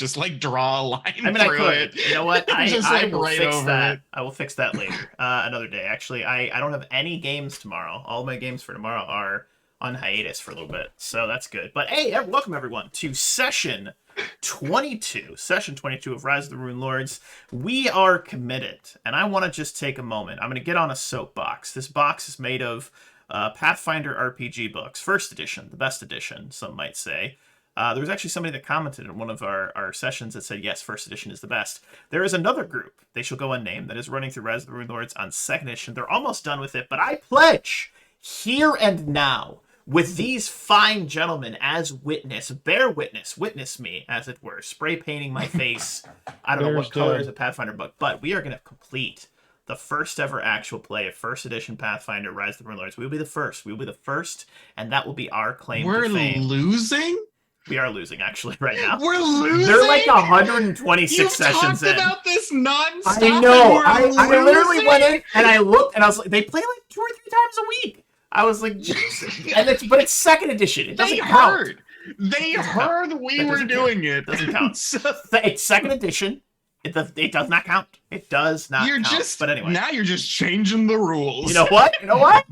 just like draw a line I mean, I through could. it. You know what? Just I like will right fix over that. it. I will fix that later. Another day. Actually, I don't have any games tomorrow. All my games for tomorrow are on hiatus for a little bit, so that's good. But hey, welcome everyone to session 22. Session 22 of Rise of the Runelords. We are committed, and I want to just take a moment. I'm going to get on a soapbox. This box is made of Pathfinder RPG books, first edition, the best edition, some might say. There was actually somebody that commented in one of our sessions that said, yes, first edition is the best. There is another group, they shall go unnamed, that is running through Rise of the Runelords on second edition. They're almost done with it, but I pledge, here and now, with these fine gentlemen as witness, bear witness, witness me, as it were, spray painting my face. I don't know what color is a Pathfinder book, but we are going to complete the first ever actual play of first edition Pathfinder Rise of the Runelords. We will be the first. We will be the first, and that will be our claim We're to fame. losing? We are losing, actually, right now. We're losing? They're like 126 You've sessions talked in. about this nonstop. I know. I literally went in and I looked and I was like, they play like 2 or 3 times a week. I was like, Jesus. But it's second edition. It doesn't count. They heard we were doing it. Doesn't count. It's second edition. It does not count. It does not count. But anyway. Now you're just changing the rules. You know what? You know what?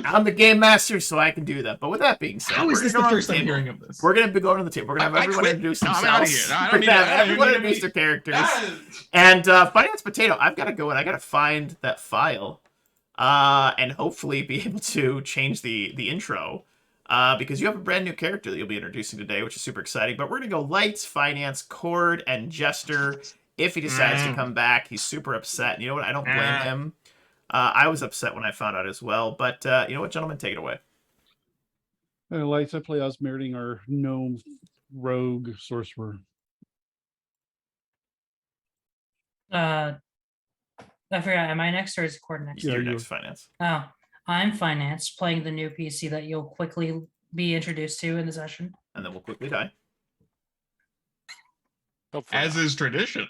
I'm the game master, so I can do that. But with that being said, how is this the first time hearing of this? We're going to be going to the table. We're going to have everyone introduce themselves. No, we're going to have everyone introduce their characters. And Finance Potato, I've got to go and I got to find that file and hopefully be able to change the intro because you have a brand new character that you'll be introducing today, which is super exciting. But we're going to go Lights, Finance, Cord, and Jester. If he decides to come back, he's super upset. And you know what? I don't blame him. I was upset when I found out as well, but you know what, gentlemen, take it away. Lights, I play Osmeriting, our gnome rogue sorcerer. I forgot, am I next or is Cord next? You're next, Finance. Oh, I'm Finance, playing the new PC that you'll quickly be introduced to in the session. And then we'll quickly die. Hopefully as is tradition.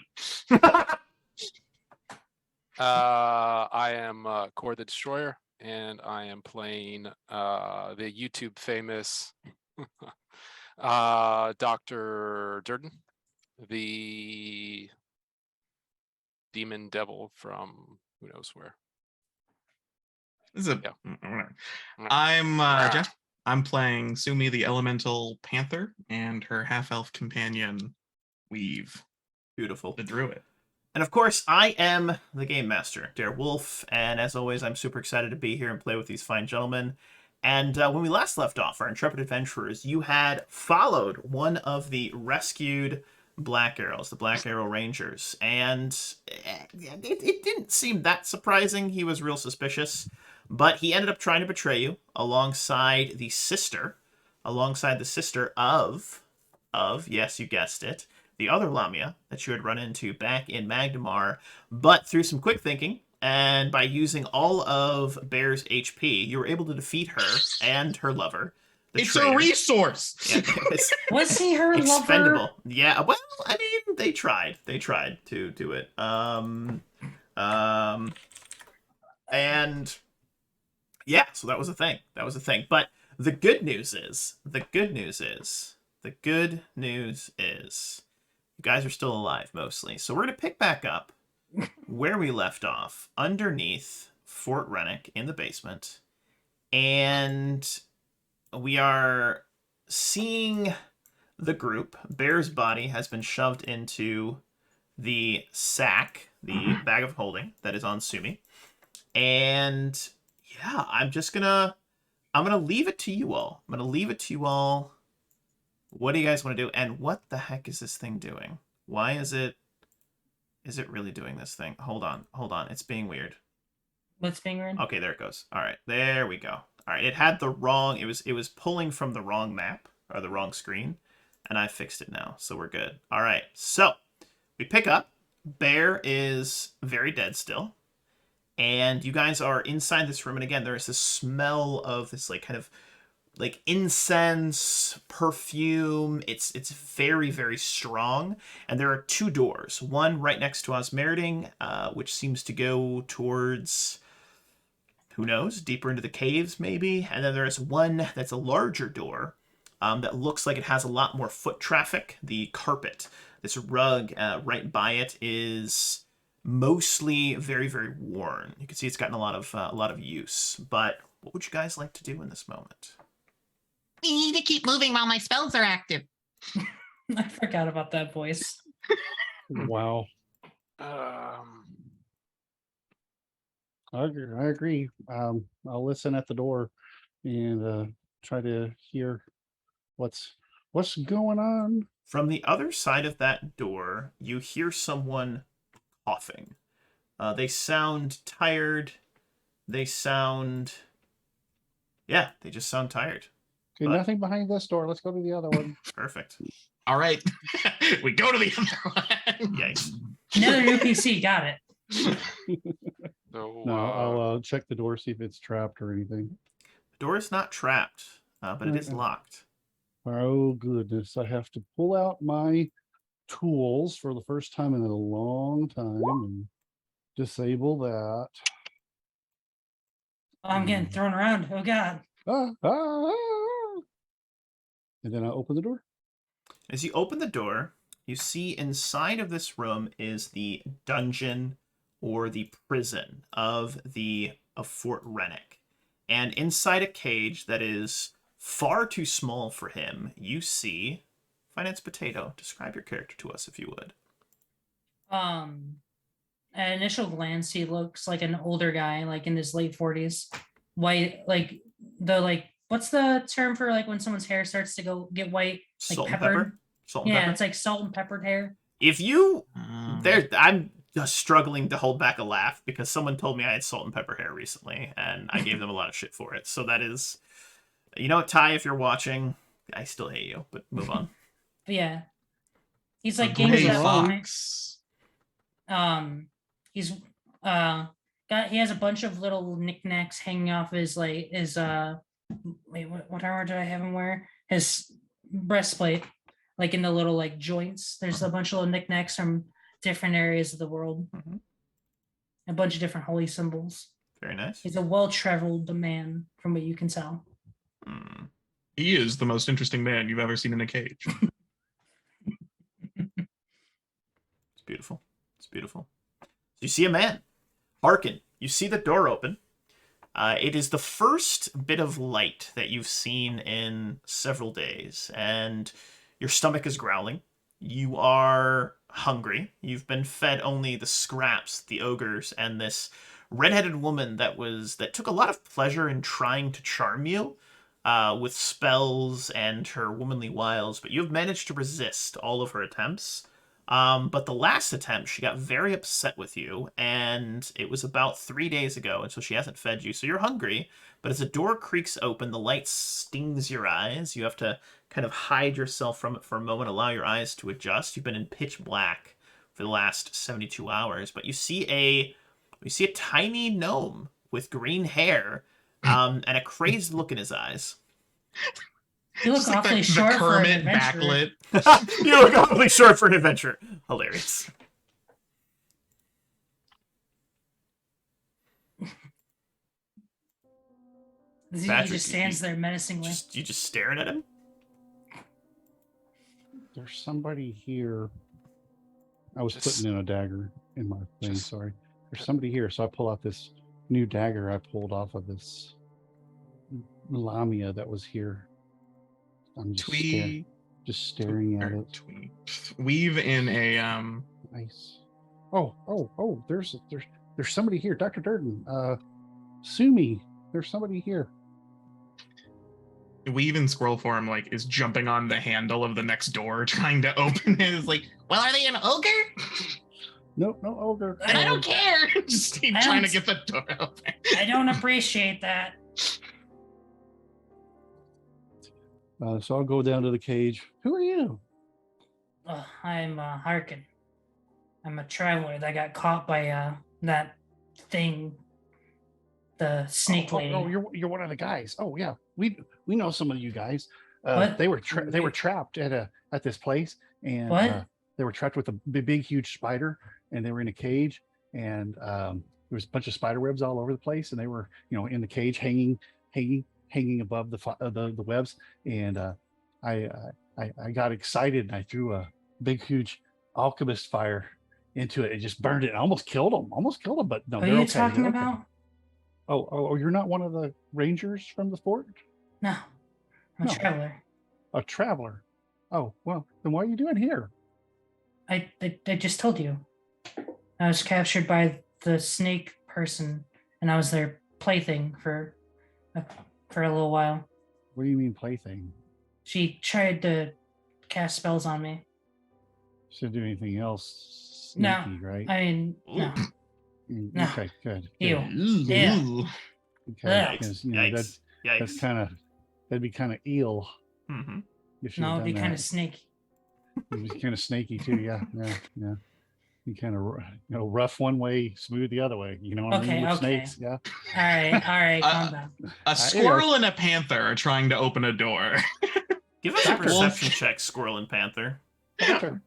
I am Core the Destroyer, and I am playing the YouTube famous Dr. Durden, the demon devil from who knows where. I'm Jeff. I'm playing Sumi the Elemental Panther and her half-elf companion Weave. Beautiful. The Druid. And of course, I am the Game Master, Dare Wolf, and as always, I'm super excited to be here and play with these fine gentlemen. And when we last left off, our intrepid adventurers, you had followed one of the rescued Black Arrows, the Black Arrow Rangers, and it didn't seem that surprising. He was real suspicious, but he ended up trying to betray you alongside the sister of, yes, you guessed it, the other Lamia that you had run into back in Magdamar, but through some quick thinking and by using all of Bear's HP, you were able to defeat her and her lover. It's traitor. A resource. Yeah, was he her expendable. lover? Yeah, well, I mean, they tried. They tried to do it. And yeah, so that was a thing. But the good news is, you guys are still alive, mostly. So we're going to pick back up where we left off, underneath Fort Rennick in the basement. And we are seeing the group. Bear's body has been shoved into the sack, the bag of holding that is on Sumi. And yeah, I'm going to leave it to you all. What do you guys want to do? And what the heck is this thing doing? Why is it really doing this thing? Hold on. It's being weird. What's being weird? Okay, there it goes. All right, there we go. All right, it had the wrong, it was pulling from the wrong map, or the wrong screen, and I fixed it now, so we're good. All right, so we pick up. Bear is very dead still. And you guys are inside this room, and again, there is this smell of this like kind of like incense, perfume. It's very, very strong. And there are 2 doors. One right next to Osmeriting, which seems to go towards, who knows, deeper into the caves maybe. And then there is one that's a larger door that looks like it has a lot more foot traffic. The carpet This rug right by it is mostly very, very worn. You can see it's gotten a lot of use. But what would you guys like to do in this moment? We need to keep moving while my spells are active. I forgot about that voice. Wow. I agree. I'll listen at the door and try to hear what's going on. From the other side of that door, you hear someone coughing. They sound tired. They just sound tired. Okay, But- nothing behind this door. Let's go to the other one. Perfect. All right. We go to the other one. Yikes. Another new PC. Got it. So, No, I'll check the door, see if it's trapped or anything. The door is not trapped, but it is locked. Oh goodness, I have to pull out my tools for the first time in a long time and disable that. I'm getting thrown around. Oh God. And then I open the door. As you open the door, you see inside of this room is the dungeon or the prison of Fort Rennick. And inside a cage that is far too small for him, you see Finance Potato. Describe your character to us, if you would. At initial glance, he looks like an older guy, like in his late 40s. White, like what's the term for like when someone's hair starts to get white? Like Salt and peppered? pepper. Salt and Yeah, pepper. it's like salt and peppered hair. If you Um, I'm just struggling to hold back a laugh because someone told me I had salt and pepper hair recently, and I gave them a lot of shit for it. So that is, you know what, Ty, if you're watching, I still hate you, but move on. But yeah. He's a like gray ganged up. fox. He's he has a bunch of little knickknacks hanging off his wait, what armor did I have him wear? His breastplate, like in the little like joints. There's a bunch of little knickknacks from different areas of the world. Mhm. A bunch of different holy symbols. Very nice. He's a well-traveled man, from what you can tell. Mm. He is the most interesting man you've ever seen in a cage. It's beautiful. It's beautiful. So you see a man. Hearken. You see the door open. It is the first bit of light that you've seen in several days, and your stomach is growling. You are hungry. You've been fed only the scraps, the ogres, and this redheaded woman that took a lot of pleasure in trying to charm you with spells and her womanly wiles, but you've managed to resist all of her attempts. But the last attempt, she got very upset with you, and it was about 3 days ago, and so she hasn't fed you. So you're hungry, but as the door creaks open, the light stings your eyes. You have to kind of hide yourself from it for a moment, allow your eyes to adjust. You've been in pitch black for the last 72 hours, but you see a tiny gnome with green hair and a crazed look in his eyes. You look Just like awfully the short for an Kermit adventurer. backlit. You look awfully short for an adventure. Hilarious. He Patrick, just stands there menacingly. You just staring at him? There's somebody here. I was Just- putting in a dagger in my thing. just- Sorry. There's somebody here. So I pull out this new dagger I pulled off of this Lamia that was here. I'm just, just staring at it. Weave in a Nice. Oh, there's somebody here. Dr. Durden. Sumi. There's somebody here. Weave in scroll form like is jumping on the handle of the next door trying to open it. Is like, Well, are they an ogre? No ogre. And I don't care. just keep I trying to don't- get the door open. I don't appreciate that. So I'll go down to the cage. Who are you? I'm Harkin. I'm a traveler that got caught by that thing, the snake lady. Oh, you're one of the guys. Oh yeah, we know some of you guys. What? They were trapped at this place, and What? they were trapped with a big huge spider, and they were in a cage, and there was a bunch of spider webs all over the place, and they were in the cage hanging above the webs, and I got excited and I threw a big huge alchemist fire into it. It just burned it. I almost killed them. But no, Who are they're you okay. talking They're okay. about? Oh, you're not one of the rangers from the fort? No, I'm a No. traveler. A traveler. Oh, well, then what are you doing here? I just told you. I was captured by the snake person, and I was their plaything for a little while. What do you mean plaything? She tried to cast spells on me. Should do anything else No, sneaky, right? I mean, no. no. Okay, good. Ew. Ooh. Yeah. Okay, Ugh. because Yikes. that's that'd be kind of eel. Mm-hmm. If you No, had it'd be done kind that. of snaky. It'd be kind of snaky too. Yeah. You kind of rough one way, smooth the other way. You know what I mean? With snakes, yeah. All right, calm down. A squirrel and a panther are trying to open a door. Give us a Doctor. perception check, Squirrel and Panther. Doctor,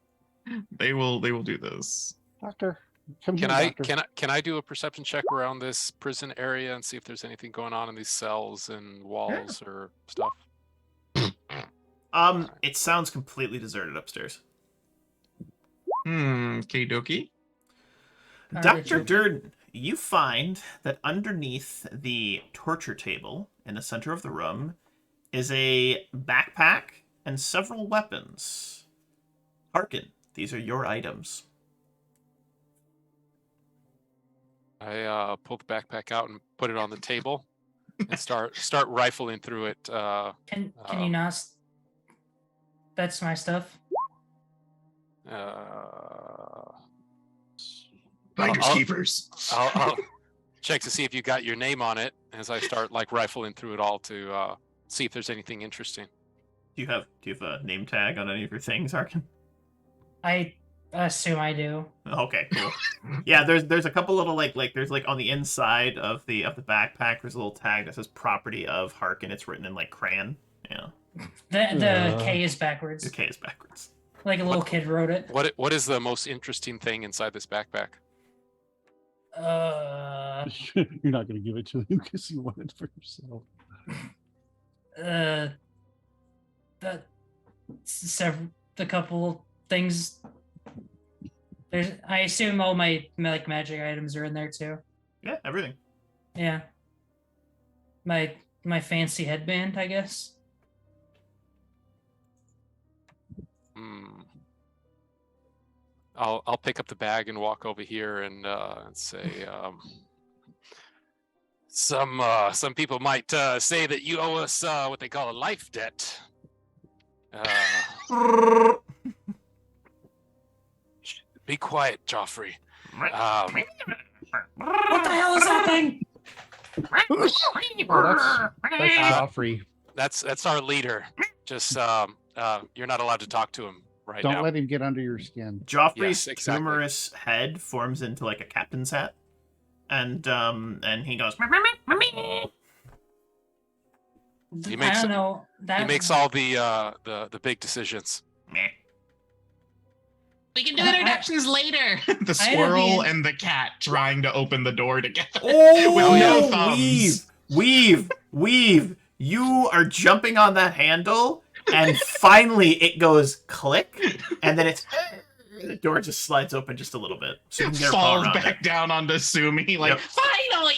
They will do this. doctor, come Can here, I doctor. can I do a perception check around this prison area and see if there's anything going on in these cells and walls or stuff? It sounds completely deserted upstairs. Kidoki. Dr. Durden, you find that underneath the torture table in the center of the room is a backpack and several weapons. Harkin, these are your items. I pull the backpack out and put it on the table and start rifling through it. Can you not? That's my stuff. Finders I'll- keepers. I'll check to see if you got your name on it as I start like rifling through it all to see if there's anything interesting. Do you have a name tag on any of your things, Harkin? I assume I do. Okay, cool. Yeah, there's a couple little like there's like on the inside of the backpack there's a little tag that says property of Harkin. It's written in like crayon. Yeah. The K is backwards. The K is backwards. Like a little kid wrote it. What is the most interesting thing inside this backpack? You're not going to give it to him because you want it for yourself. The couple things. I assume all my like magic items are in there too. Yeah, everything. Yeah. My fancy headband, I guess. I'll pick up the bag and walk over here and say, some people might say that you owe us what they call a life debt. Be quiet, Joffrey. What the hell is that thing? Well, that's Joffrey. That's our leader. Just you're not allowed to talk to him right Don't now. let him get under your skin. Joffrey's Yes, exactly. humorous head forms into like a captain's hat, and he goes. He I makes don't know. he makes all the big decisions. Meh. We can do introductions later. The I had squirrel the- and the cat trying to open the door together. Oh, With no no, thumbs. weave. You are jumping on that handle, and finally it goes click, and then the door just slides open just a little bit. So you can get her paw Falls around back it. down onto Sumi like, Yep. Finally.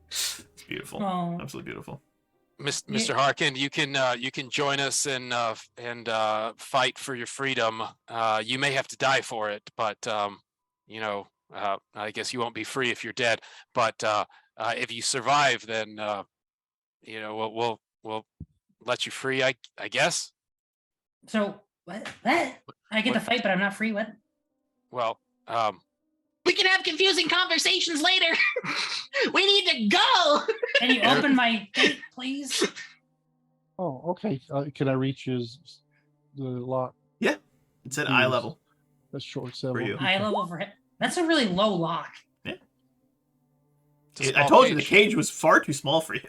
It's beautiful. Oh. Absolutely beautiful. Mr. Harkin, you can join us and fight for your freedom. You may have to die for it, but I guess you won't be free if you're dead. But if you survive, then we'll let you free. I guess. So what? I get to fight, but I'm not free. What? Well, We can have confusing conversations later. We need to go. Can you open my gate, please? Oh, okay. Can I reach the lock? It's at eye level. That's short seven. For you. Eye level for him. That's a really low lock. it's a I small told you the cage. cage was far too small for you.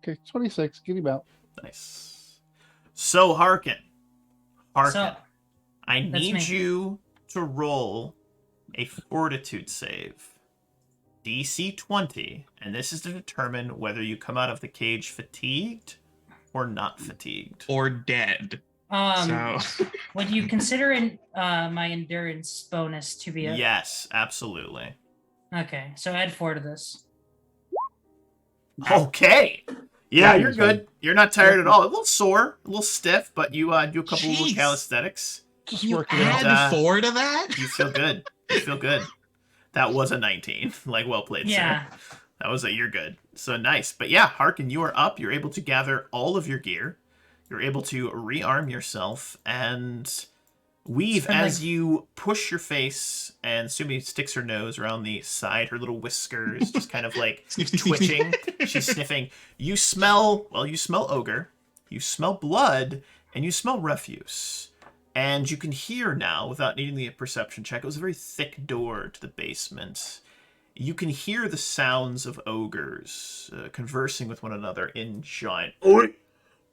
Okay, 26. Get him out. Nice. So Harkin, So I need me. you to roll a fortitude save. DC 20, and this is to determine whether you come out of the cage fatigued or not fatigued. or dead. So Would you consider my endurance bonus to be a... Yes, absolutely. Okay, so add 4 to this. Okay. Yeah, you're That's fine. good. You're not tired at all. A little sore, a little stiff, but you do a couple little Jeez. calisthenics. Just you working out. add 4 to that? You feel good. You feel good. That was a 19. Like, well played, Yeah. sir. That was you're good. So nice. But yeah, Harkin, you are up. You're able to gather all of your gear. You're able to rearm yourself and weave Spend, as like- you push your face, and Sumi sticks her nose around the side, her little whiskers just kind of like Sniff, sniff, sniff, sniff. twitching. She's sniffing. You smell ogre, you smell blood, and you smell refuse. And you can hear now, without needing the perception check, it was a very thick door to the basement. You can hear the sounds of ogres conversing with one another in giant... Oi!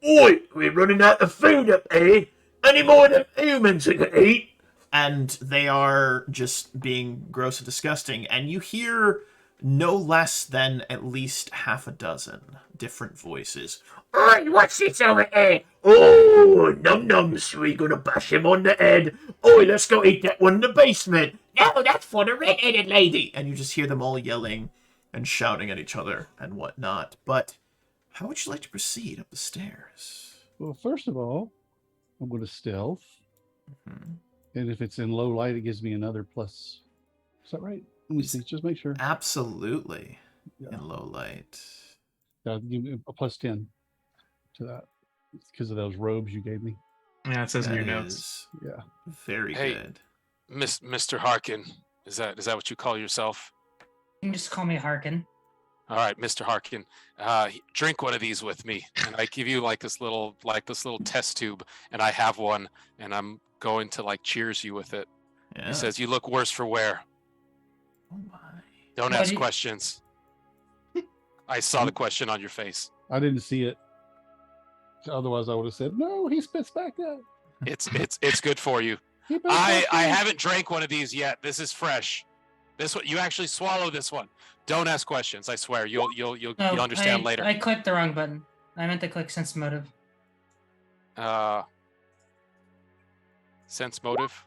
Oi! We're running out of food up here! Any more of them humans we can eat? And they are just being gross and disgusting. And you hear no less than at least half a dozen different voices. Oi, what's this over here? Oh, num-nums, we're gonna bash him on the head. Oi, let's go eat that one in the basement. No, that's for the red-headed lady. And you just hear them all yelling and shouting at each other and whatnot. But how would you like to proceed up the stairs? Well, first of all, I'm going to stealth. Mhm. And if it's in low light, it gives me another plus. Is that right? Let me see. Just make sure. Absolutely. Yeah. In low light. Give me a plus 10 to that. It's because of those robes you gave me. Yeah, it says in That your notes. is Yeah. very Hey. good. Mr. Harkin, is that what you call yourself? You can just call me Harkin. All right, Mr. Harkin, drink one of these with me, and I give you like this little test tube, and I have one, and I'm going to like cheers you with it. Yeah. He says, "You look worse for wear. Oh my. Don't What ask do you- questions." I saw the question on your face. I didn't see it. Otherwise, I would have said, no, he spits back that. It's good for you. He spits I back that." haven't drank one of these yet. This is fresh. This one you actually swallow this one. Don't ask questions. I swear you'll understand later. I clicked the wrong button. I meant to click sense motive. Sense motive.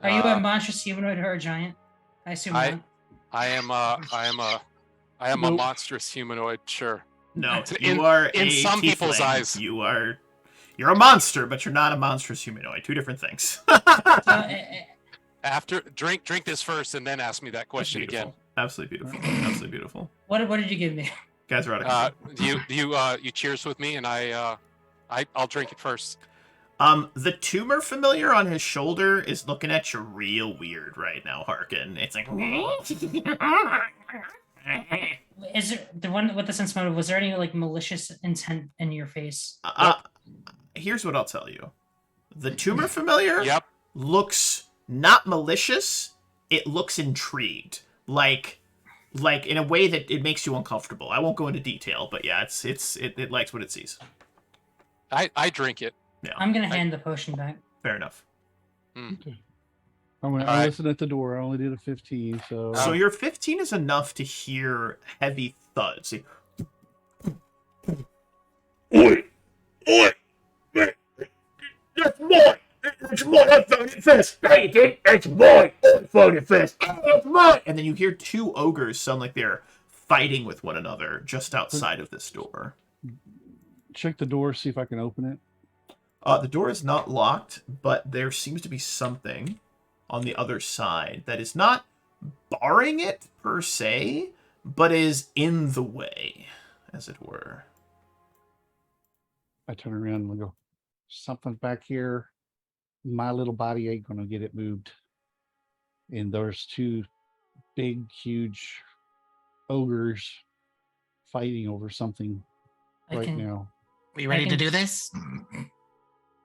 Are you a monstrous humanoid or a giant? I assume I- not. I am a Nope. monstrous humanoid. Sure. No, In- you are in a some people's tiefling. eyes. You're a monster, but you're not a monstrous humanoid. Two different things. After drink this first, and then ask me that question again. Absolutely beautiful. Absolutely beautiful. What did you give me? Guys are out of control. You cheers with me, and I'll drink it first. The tumor familiar on his shoulder is looking at you real weird right now, Harkin. It's like Is there the one with the sense motive? Was there any like malicious intent in your face? here's what I'll tell you. The tumor familiar Yep. looks not malicious, it looks intrigued. Like in a way that it makes you uncomfortable. I won't go into detail, but yeah, it likes what it sees. I drink it. Yeah. I'm gonna hand the potion back. Fair enough. I Alright. listened at the door. I only did a 15, so. So your 15 is enough to hear heavy thuds. See, oi! Oi! That's mine! That's mine! I found it first! No, you did! That's mine! I found it first! That's mine! And then you hear two ogres sound like they're fighting with one another just outside of this door. Check the door, see if I can open it. The door is not locked, but there seems to be something on the other side that is not barring it per se, but is in the way, as it were. I turn around and go, something back here. My little body ain't gonna get it moved. And there's two big, huge ogres fighting over something I right can now. We ready to can- do this?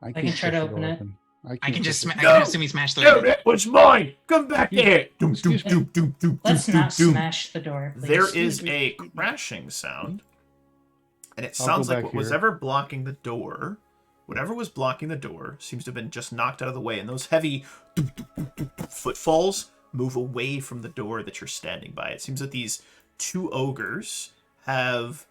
I can try to push the open door it. I can just push I it. can assume he smashed the No, door. that was mine! Come back here! Doom, doom, Excuse me. doom, doom, doom, Let's doom, not doom. smash the door. Please. There is a crashing sound, and it I'll sounds go like back what was here. ever blocking the door, whatever was blocking the door, seems to have been just knocked out of the way, and those heavy footfalls move away from the door that you're standing by. It seems that these two ogres have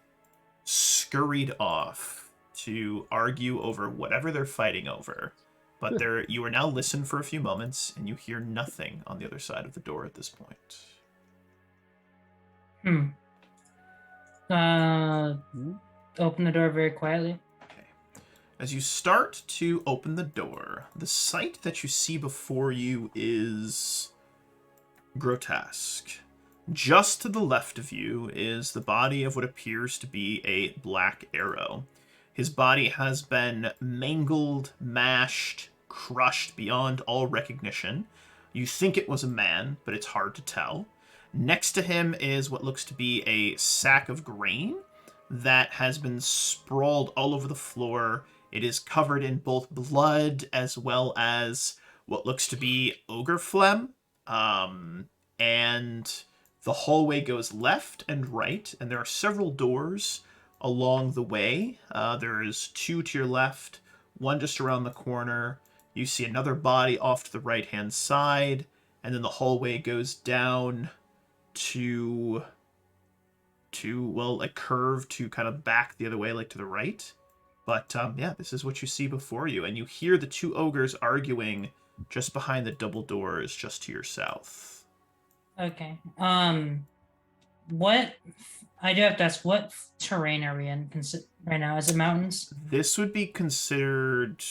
scurried off to argue over whatever they're fighting over. But you are now listened for a few moments, and you hear nothing on the other side of the door at this point. Open the door very quietly. As you start to open the door, the sight that you see before you is grotesque. Just to the left of you is the body of what appears to be a black arrow. His body has been mangled, mashed, crushed beyond all recognition. You think it was a man, but it's hard to tell. Next to him is what looks to be a sack of grain that has been sprawled all over the floor. It is covered in both blood as well as what looks to be ogre phlegm. And the hallway goes left and right, and there are several doors along the way. There is 2 to your left, 1 just around the corner. You see another body off to the right-hand side, and then the hallway goes down to a curve to kind of back the other way, like to the right. But yeah, this is what you see before you, and you hear the 2 ogres arguing just behind the double doors just to your south. Okay. What? I do have to ask, what terrain are we in right now? Is it mountains? This would be considered,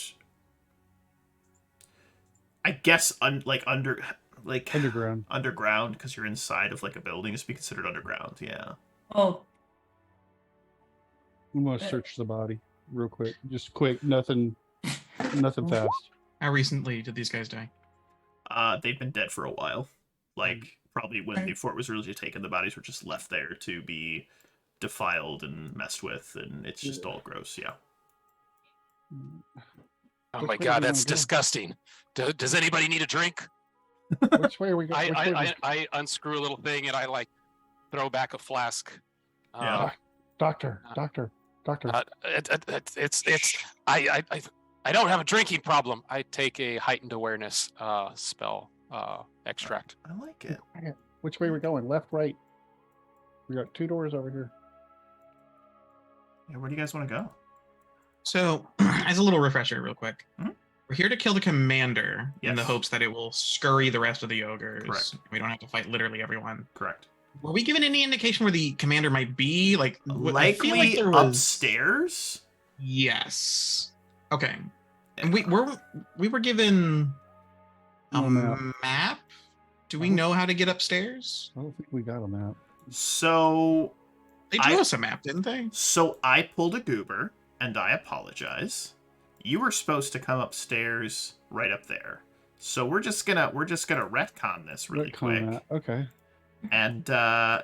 I guess, underground. Underground, because you're inside of like a building. This would be considered underground. Yeah. Oh. I'm gonna search the body real quick. Just quick. Nothing fast. How recently did these guys die? They've been dead for a while. Like, probably when the fort was originally taken, the bodies were just left there to be defiled and messed with, and it's just all gross, yeah. Oh Which my way god, do we that's wanna go? disgusting. Does anybody need a drink? Which way are we going? I unscrew a little thing and I like throw back a flask. Yeah. Doctor. I don't have a drinking problem. I take a heightened awareness spell extract. I like it. Which way are we going? Left, right? We got 2 doors over here. Yeah, where do you guys want to go? So, as a little refresher, real quick, Mhm. we're here to kill the commander in the Yes. hopes that it will scurry the rest of the ogres. Correct. We don't have to fight literally everyone. Correct. Were we given any indication where the commander might be? Like, I feel Likely like there was. upstairs? Yes. Okay. And we were given a No map. map. Do we Uh-huh. know how to get upstairs? I don't think we got a map. So They drew us a map, didn't they? I pulled a goober, and I apologize. You were supposed to come upstairs right up there. So we're just gonna retcon this really quick. Retcon that. Okay. And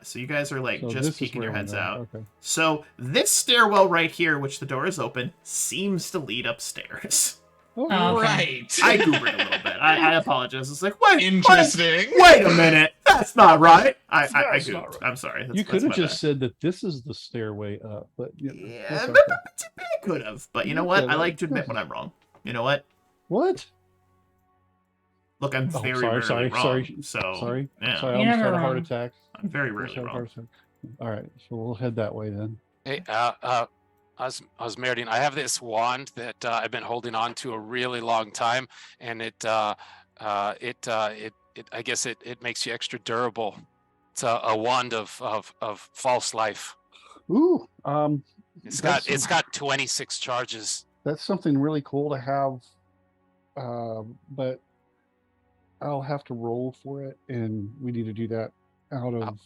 so you guys are like So just this is peeking where your we're heads going. out. Okay. So this stairwell right here, which the door is open, seems to lead upstairs. Oh, Oh, okay. Right. I goobered a little bit. I apologize. It's like, wait, Interesting. wait a minute. That's not right. I That's gooped. not right. I'm sorry. you could have my just bad. said that this is the stairway up, but Yeah, that's but okay. I could have. But you know You what? I could've. like to admit when I'm wrong. You know what? What? Look, I'm Oh, very sorry, rarely sorry, wrong. sorry, So sorry. yeah, Sorry, I You're almost never had a heart wrong. attack. I'm very Almost rarely had a heart wrong. attack. All right, so we'll head that way then. Hey, Osmeridian, I have this wand that I've been holding on to a really long time, and it I guess it makes you extra durable. It's a wand of false life. Ooh, It's That's- got 26 charges. that's something really cool to have, but I'll have to roll for it, and we need to do that out of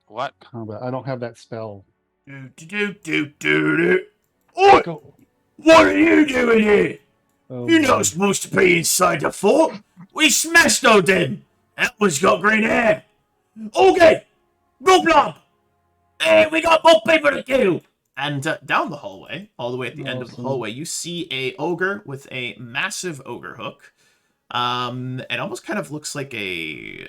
What? combat. I don't have that spell. Do. Go. What are you doing here? Oh, You're boy. not supposed to be inside the fort. We smashed all them. That one's got green hair. Okay, go blob. Hey, we got more people to kill. And down the hallway, all the way at the end of the Awesome. hallway, you see a ogre with a massive ogre hook. It almost kind of looks like a.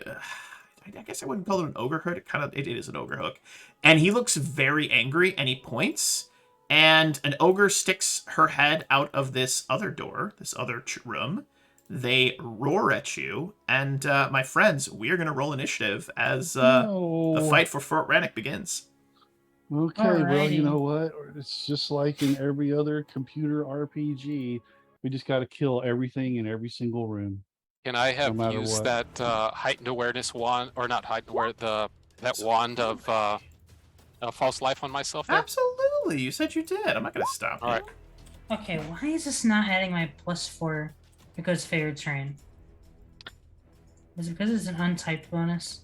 I guess I wouldn't call it an ogre hook. It is an ogre hook, and he looks very angry, and he points. And an ogre sticks her head out of this other door, this other room. They roar at you, and my friends, we are going to roll initiative as the No. fight for Fort Rannoch begins. Okay, well, you Alrighty. know what? It's just like in every other computer RPG. We just got to kill everything in every single room. Can I have matter used what. that heightened awareness wand, or not heightened awareness, that wand of false life on myself there? Absolutely. You said you did. I'm not going to stop you. All right. Okay, why is this not adding my +4 because favorite train? Is it because it's an untyped bonus?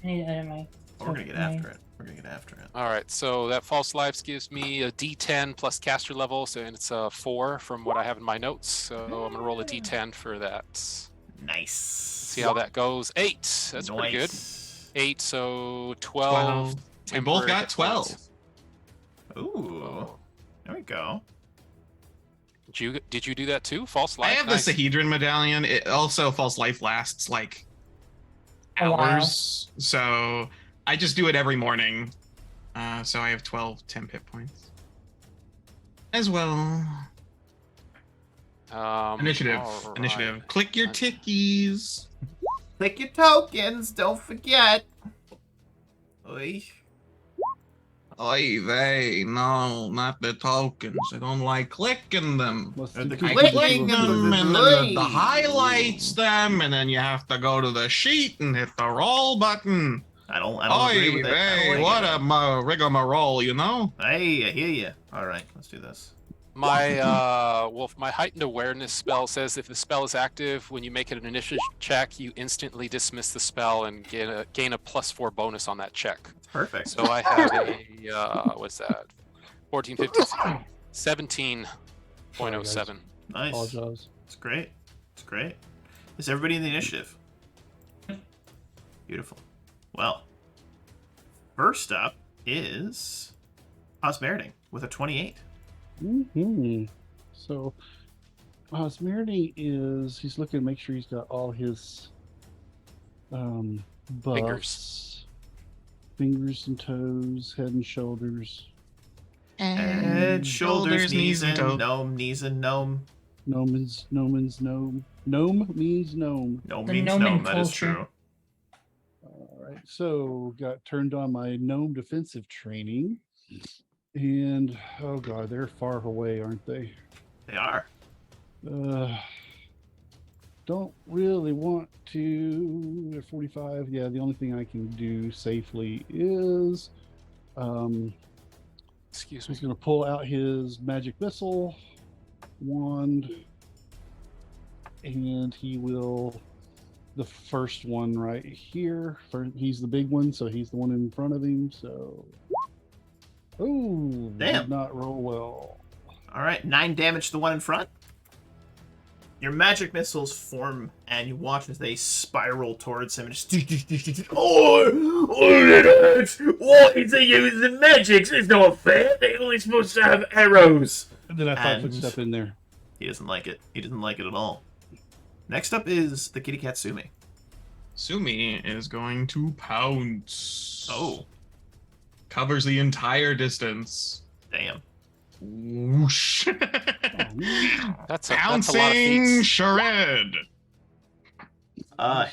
I need to edit my. We're going to get after it. We're going to get after it. All right, so that false lives gives me a D10 plus caster level, so and it's a 4 from what I have in my notes. So I'm gonna roll a D10 for that. Nice. See how that goes. 8. That's pretty good. 8, so 12. We both temporary got hit 12. points. Ooh. There we go. Did you do that too? False life. I have Nice. the Sahedron medallion. It also false life lasts like A while. hours, so I just do it every morning. So I have 12 temp hit points as well. Initiative. All Initiative. right. Click your tickies. Click your tokens. Don't forget. Oy. Oy vey, no, not the tokens. I don't like clicking them. What's Or the the I Clicking click of them the and then blade. the highlights them, and then you have to go to the sheet and hit the roll button. I don't agree Oy with it. I don't vey, like what it. a rigmarole, you know? Hey, I hear you. All right, let's do this. My my heightened awareness spell says if the spell is active, when you make an initiative check, you instantly dismiss the spell and gain a +4 bonus on that check. Perfect. So I have a what's that? 14, 15, 16, 17.07. Nice. Apologize. It's great. It's great. Is everybody in the initiative? Beautiful. Well, first up is Osmerding with a 28. Mm-hmm. So, Osmerding he's looking to make sure he's got all his buffs, fingers and toes, head and shoulders, Head, shoulders, knees, and toes. gnome, knees and gnome. gnome means gnome. Gnome means gnome. Gnome The means gnome gnome, that is culture. true. All right, so got turned on my gnome defensive training, and oh god, they're far away, aren't they? They are. Don't really want to at 45. Yeah, the only thing I can do safely is Excuse me. he's going to pull out his magic missile wand, and he will the first one right here. He's the big one, so he's the one in front of him. So, oh, Damn. did not roll well. All right, 9 damage to the one in front. Your magic missiles form, and you watch as they spiral towards him. And just why is he using magics? It's not fair. They're only supposed to have arrows. And then I thought And- footstep in there. He doesn't like it. He doesn't like it at all. Next up is the kitty cat Sumi. Sumi is going to pounce. Oh, Covers the entire distance. damn. Whoosh. That's a lot of Pouncing feats. shred.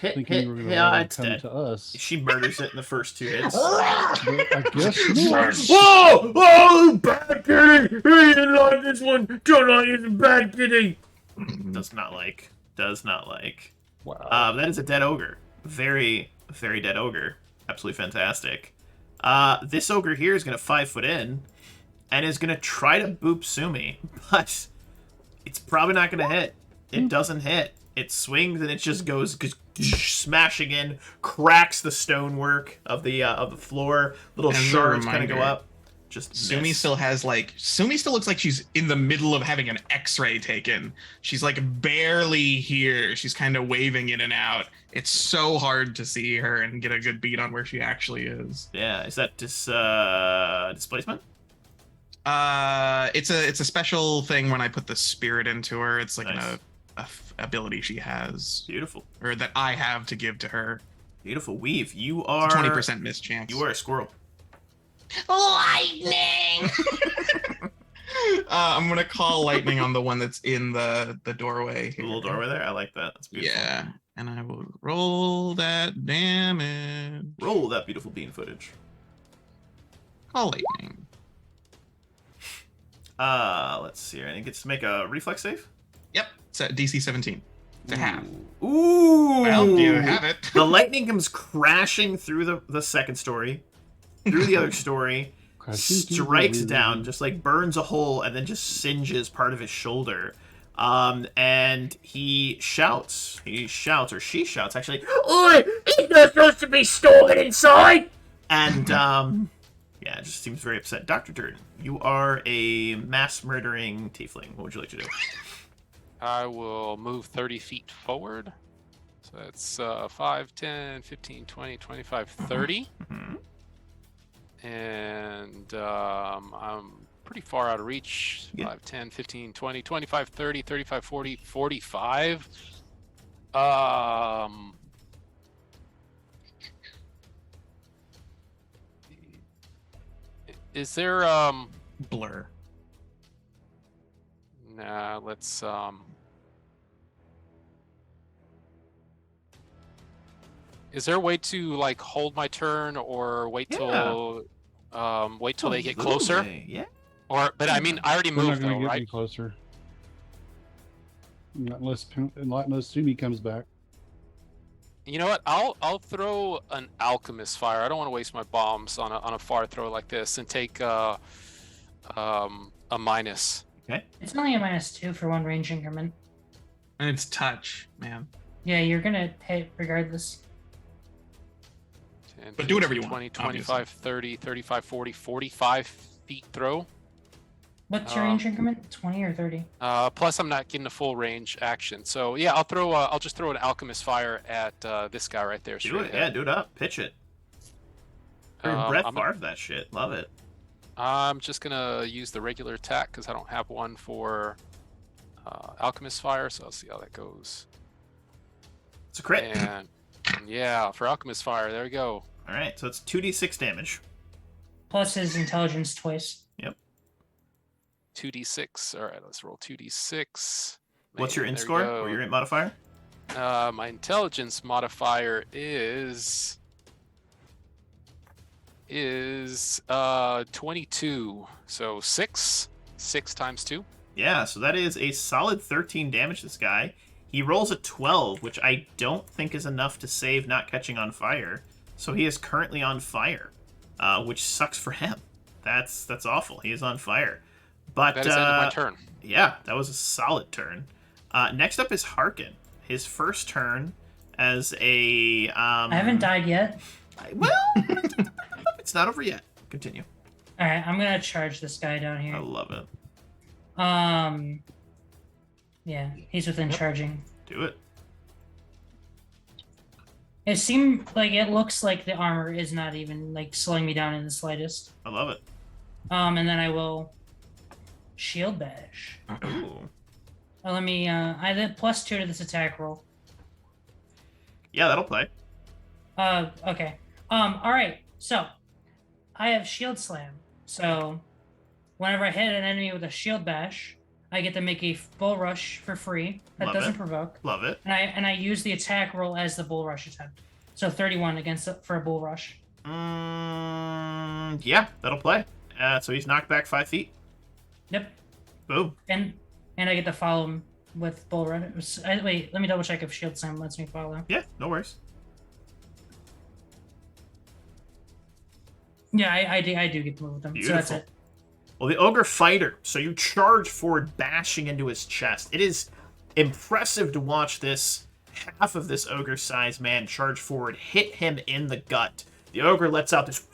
Hit, Thinking hit, you were gonna hit. let him It's come dead. to us. She murders it in the first 2 hits. But I guess not. Whoa! Oh, bad kitty! He didn't like this one. Don't like it's a bad kitty. Does not like. Does not like. Wow. That is a dead ogre. Very, very dead ogre. Absolutely fantastic. This ogre here is going to 5 foot in and is going to try to boop Sumi, but it's probably not going to hit. It doesn't hit. It swings and it just goes smashing in, cracks the stonework of the floor. Little As a shards kind of go reminder, up. Just Sumi miss. still looks like she's in the middle of having an x-ray taken. She's like barely here. She's kind of waving in and out. It's so hard to see her and get a good beat on where she actually is. Yeah, is that displacement? It's a special thing when I put the spirit into her. It's like Nice. a ability she has, Beautiful. or that I have to give to her. Beautiful. Weave, you are 20% miss chance. You are a squirrel. Lightning! I'm gonna call lightning on the one that's in the doorway The here. little doorway there. I like that. That's beautiful. Yeah, and I will roll that damage. Roll that beautiful bean footage. Call lightning. Let's see. I think it's to make a reflex save. Yep. It's at DC 17. To have. Ooh. Well, you have it. The lightning comes crashing through the second story, through the other story, strikes down, just like burns a hole, and then just singes part of his shoulder. And he shouts, or she shouts, actually, "Oi! It's not supposed to be stolen inside!" And, yeah, it just seems very upset. Dr. Durden, you are a mass-murdering tiefling. What would you like to do? I will move 30 feet forward. So that's 5, 10, 15, 20, 25, 30. Mm-hmm. And I'm pretty far out of reach. Yeah. 5, 10, 15, 20, 25, 30, 35, 40, 45. Is there Blur. nah, let's is there a way to like hold my turn or wait till they get closer? Absolutely, yeah. Or but I mean I already We're not moved going though, to get right? any closer. Not unless Sumi comes back. You know what? I'll throw an alchemist fire. I don't want to waste my bombs on a far throw like this and take a minus. Okay. It's only a -2 for one range increment. And it's touch, man. Yeah, you're gonna hit regardless. 10, But do whatever you 20, want, 25, 30, 35, 40, 45 feet throw. What's your range increment? 20 or 30? Plus I'm not getting a full range action. So yeah, I'll just throw an alchemist fire at this guy right there. Do straight it, ahead. yeah, do it up. Pitch it. Brett Favre that shit. Love it. I'm just gonna use the regular attack because I don't have one for alchemist fire, so I'll see how that goes. It's a crit. And yeah, for alchemist fire, there we go. All right, so it's 2d6 damage. Plus his intelligence twice. Yep. 2d6. All right, let's roll 2d6. What's your Man, int there we score go. or your int modifier? My intelligence modifier is 22. So 6 times 2. Yeah, so that is a solid 13 damage to this guy. He rolls a 12, which I don't think is enough to save not catching on fire. So he is currently on fire, which sucks for him. That's awful. He is on fire. But That is the end of my turn. yeah, that was a solid turn. Next up is Harkin. His first turn as a... I haven't died yet. Well, it's not over yet. Continue. All right, I'm gonna charge this guy down I here. love it. Yeah, he's within charging. Do it. It seemed like it looks like the armor is not even like slowing me down in the slightest. I love it. And then I will shield bash. Ooh. Let me. I did +2 to this attack roll. Yeah, that'll play. Okay. All right. So, I have shield slam. So, whenever I hit an enemy with a shield bash, I get to make a bull rush for free. That Love doesn't it. provoke. Love it. And I use the attack roll as the bull rush attempt. So 31 for a bull rush. Yeah, that'll play. So he's knocked back 5 feet. Yep. Boom. And I get to follow him with bull rush. Wait, let me double check if shield slam lets me follow. Yeah, no worries. Yeah, I do get to move with them. So that's Beautiful. it. Well, the ogre fighter. So you charge forward, bashing into his chest. It is impressive to watch this half of this ogre-sized man charge forward, hit him in the gut. The ogre lets out this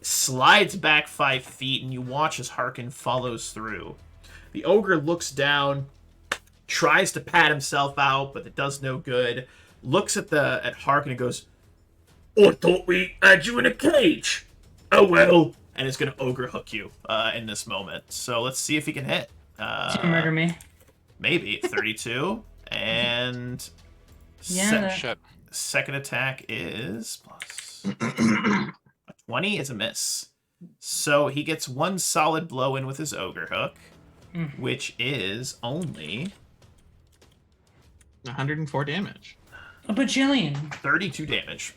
slides back 5 feet, and you watch as Harkin follows through. The ogre looks down, tries to pat himself out, but it does no good. Looks at Harkin and goes, "I thought we had you in a cage. Oh well." And it's going to ogre hook you in this moment. So let's see if he can hit. To murder me. Maybe 32. And Yeah, Shit. second attack is plus 20 is a miss. So he gets one solid blow in with his ogre hook, which is only 104 damage. A bajillion. 32 damage.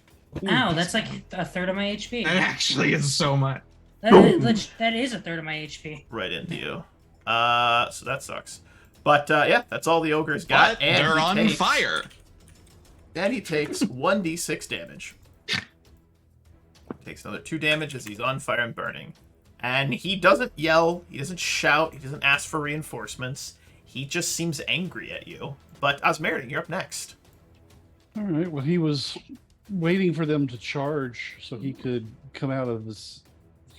Ow, that's like a third of my HP. That actually is so much. That is a third of my HP. Right into you. So that sucks. But yeah, that's all the ogre's got. But And they're he on takes- fire. And he takes 1d6 damage. Takes another 2 damage as he's on fire and burning. And he doesn't yell, he doesn't shout, he doesn't ask for reinforcements. He just seems angry at you. But Osmeric, you're up next. All right. Well, he was waiting for them to charge so he could come out of this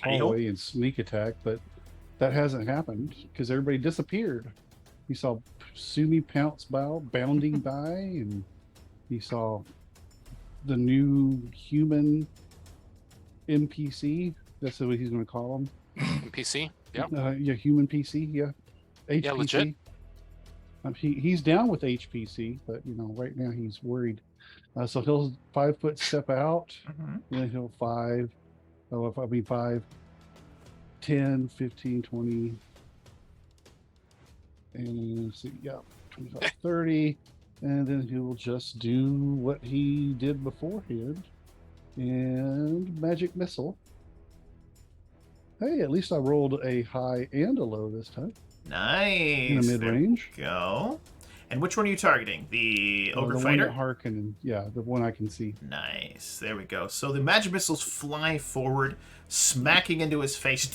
hallway and sneak attack, but that hasn't happened because everybody disappeared. He saw Sumi bounding by, and he saw the new human NPC. That's what he's going to call him. NPC. Yep. Yeah, human PC. Yeah, HPC. Yeah, legit. He's down with HPC, but right now he's worried. So he'll 5 foot step out, and then he'll 5, 10, 15, 20, and let's see, 25, 30, and then he will just do what he did beforehand, and magic missile. Hey, at least I rolled a high and a low this time. Nice. In the mid-range. There we go. And which one are you targeting? The ogre the fighter? one that Harkin, the one I can see. Nice. There we go. So the magic missiles fly forward, smacking into his face.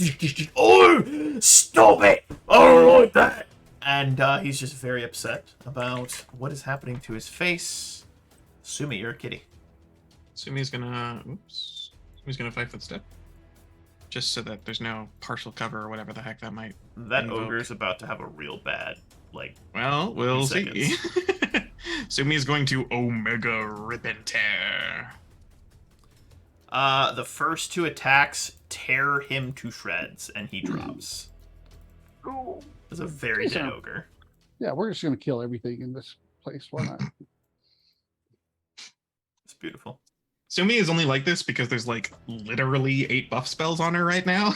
Oh, stop it! I don't like that. And he's just very upset about what is happening to his face. Sumi, you're a kitty. Sumi's gonna 5 foot step. Just so that there's no partial cover or whatever the heck that might. That invoke. ogre's about to have a real bad, Well, we'll few see. Sumi is going to Omega Rip and Tear. The first 2 attacks tear him to shreds, and he drops. It's a very dead ogre. Yeah, we're just going to kill everything in this place. Why not? It's beautiful. Sumi is only like this because there's literally 8 buff spells on her right now.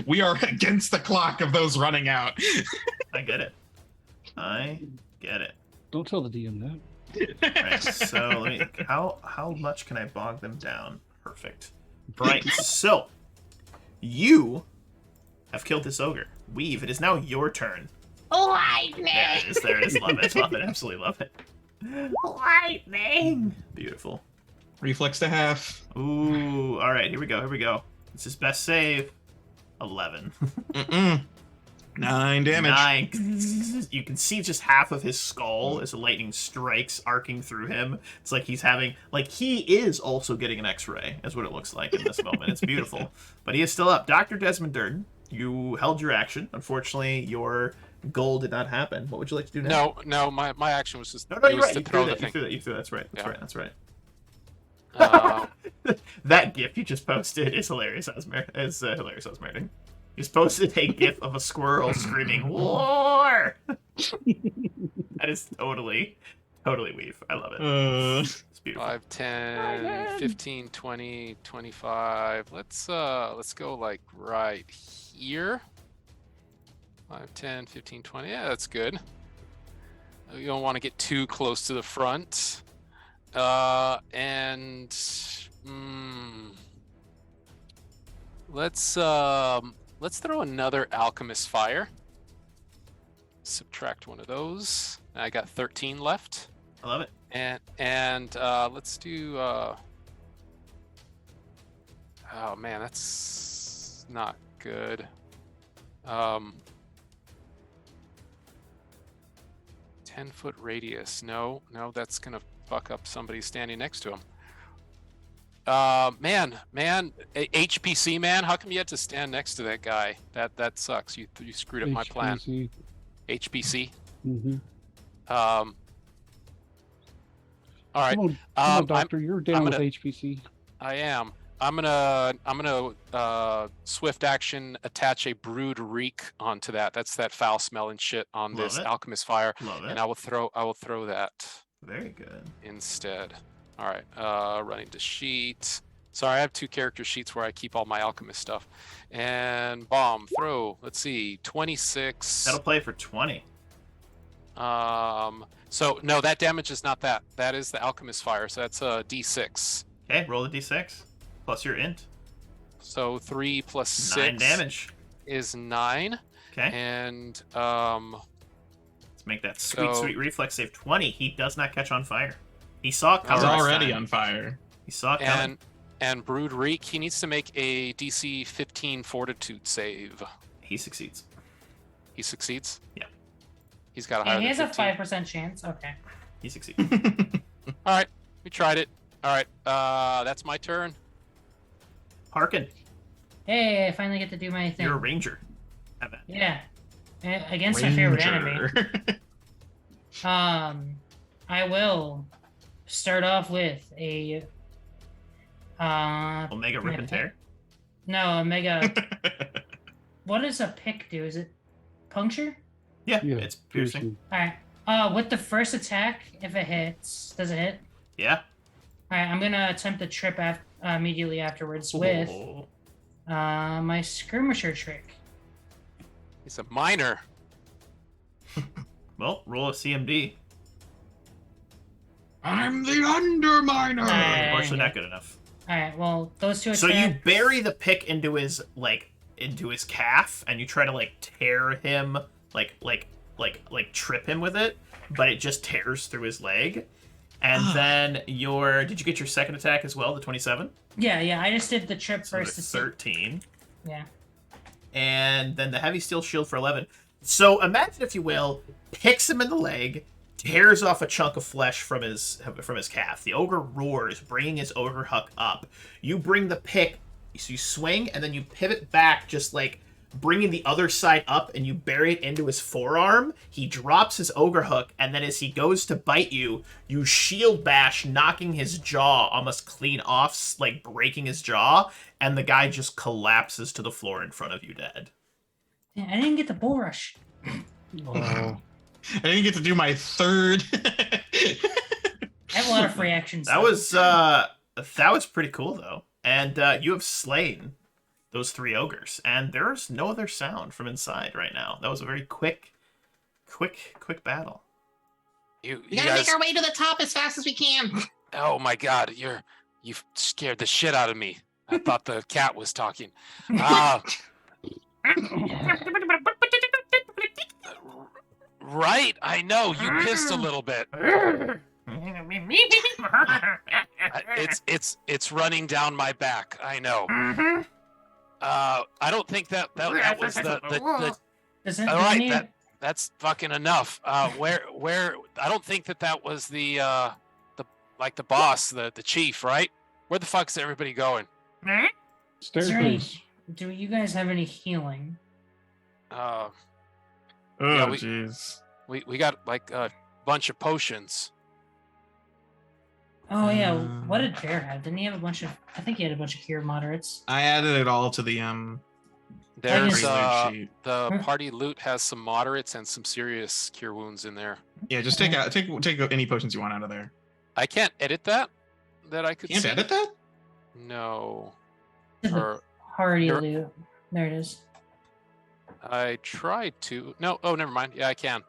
We are against the clock of those running out. I get it. Don't tell the DM that. Right, so let me, how much can I bog them down? Perfect. Right, so you have killed this ogre. Weave, it is now your turn. Lightning! There it is. Love it, absolutely love it. Lightning! Beautiful. Reflex to half. Ooh, alright, here we go. It's his best save. 11. 9 damage. 9. You can see just half of his skull as the lightning strikes, arcing through him. It's like he's having, he is also getting an X-ray, is what it looks like in this moment. It's beautiful. But he is still up. Dr. Desmond Durden, you held your action. Unfortunately, your goal did not happen. What would you like to do now? No, my action was just No, you're right. to throw the thing. You threw that. That's right. That's right. That GIF you just posted is hilarious. It's hilarious. Osmeric. You just posted a GIF of a squirrel screaming "War." That is totally Weave. I love it. It's beautiful. 5, 10, 15, 20, 25. Let's go right here. 5, 10, 15, 20. Yeah, that's good. You don't want to get too close to the front. Let's throw another alchemist fire. Subtract one of those. I got 13 left. I love it. And let's do oh man, that's not good. 10-foot radius. No, that's gonna fuck up somebody standing next to him. Man, HPC man, how come you had to stand next to that guy? That sucks. You screwed up my plan. HPC. Mm-hmm. All right. Come on, Doctor. You're down with HPC. I am. I'm gonna swift action attach a brood reek onto that. That's that foul smelling shit on this alchemist fire. Love it. And I will throw that. Very good. Instead. All right. Running to sheet. Sorry, I have 2 character sheets where I keep all my alchemist stuff. And bomb throw. Let's see, 26. That'll play for 20. So no, that damage is not that. That is the alchemist fire. So that's a D6. Okay, roll the d6 plus your int. So 3 plus 6 9 damage. is 9. Okay. And Let's make that sweet, So- sweet reflex save 20. He does not catch on fire. He saw it He's coming. this already time. on fire. He saw it coming. and Brood Reek, he needs to make a DC 15 Fortitude save. He succeeds. He succeeds. Yeah. He's got a Yeah, higher he than has a 15. 5% chance. Okay. He succeeds. All right, we tried it. All right, that's my turn. Harkin, Hey, I finally get to do my thing. you're a ranger. Have at it. Yeah. Against my favorite enemy. Ranger. I will start off with a Omega Rip and Tear. no, a mega what does a pick do? Is it puncture? Yeah, Yeah, it's piercing. Alright. With the first attack, if it hits, does it hit? Yeah. Alright, I'm gonna attempt to trip immediately afterwards with Oh. my skirmisher trick. He's a miner. Well, roll a CMD. I'm the Underminer. Nice. Unfortunately, not good enough. Alright, well, those two attacks. So you bury the pick into his calf, and you try to tear him, trip him with it, but it just tears through his leg. And then did you get your second attack as well, the 27? Yeah, I just did the trip So first the to see. 13. Yeah. And then the heavy steel shield for 11. So imagine, if you will, picks him in the leg, tears off a chunk of flesh from his calf. The ogre roars, bringing his ogre hook up. You bring the pick, so you swing, and then you pivot back, just bringing the other side up, and you bury it into his forearm. He drops his ogre hook, and then as he goes to bite you, you shield bash, knocking his jaw almost clean off, breaking his jaw, and the guy just collapses to the floor in front of you dead. Yeah, I didn't get the bull rush. Oh, I didn't get to do my third. I have a lot of free actions. That was pretty cool, though. And you have slain those 3 ogres, and there's no other sound from inside right now. That was a very quick battle. You We gotta guys, make our way to the top as fast as we can. oh my God, you've scared the shit out of me. I thought the cat was talking. Right, I know you pissed a little bit. It's running down my back. I know. I don't think that was the Does it, all does right, any- that's fucking enough. Where I don't think that was the boss, the chief, right? Where the fuck's everybody going? is there any- staircase. do you guys have any healing? Yeah, Oh, we- jeez. We got a bunch of potions. Oh yeah, what did Bear have? Didn't he have a bunch of? I think he had a bunch of cure moderates. I added it all to the There's free loot sheet. the party loot has some moderates and some serious cure wounds in there. Yeah, just take any potions you want out of there. I can't edit that I could Can't see. edit that? No. The Or party you're- loot. There it is. I tried to. No. Oh, never mind. Yeah, I can.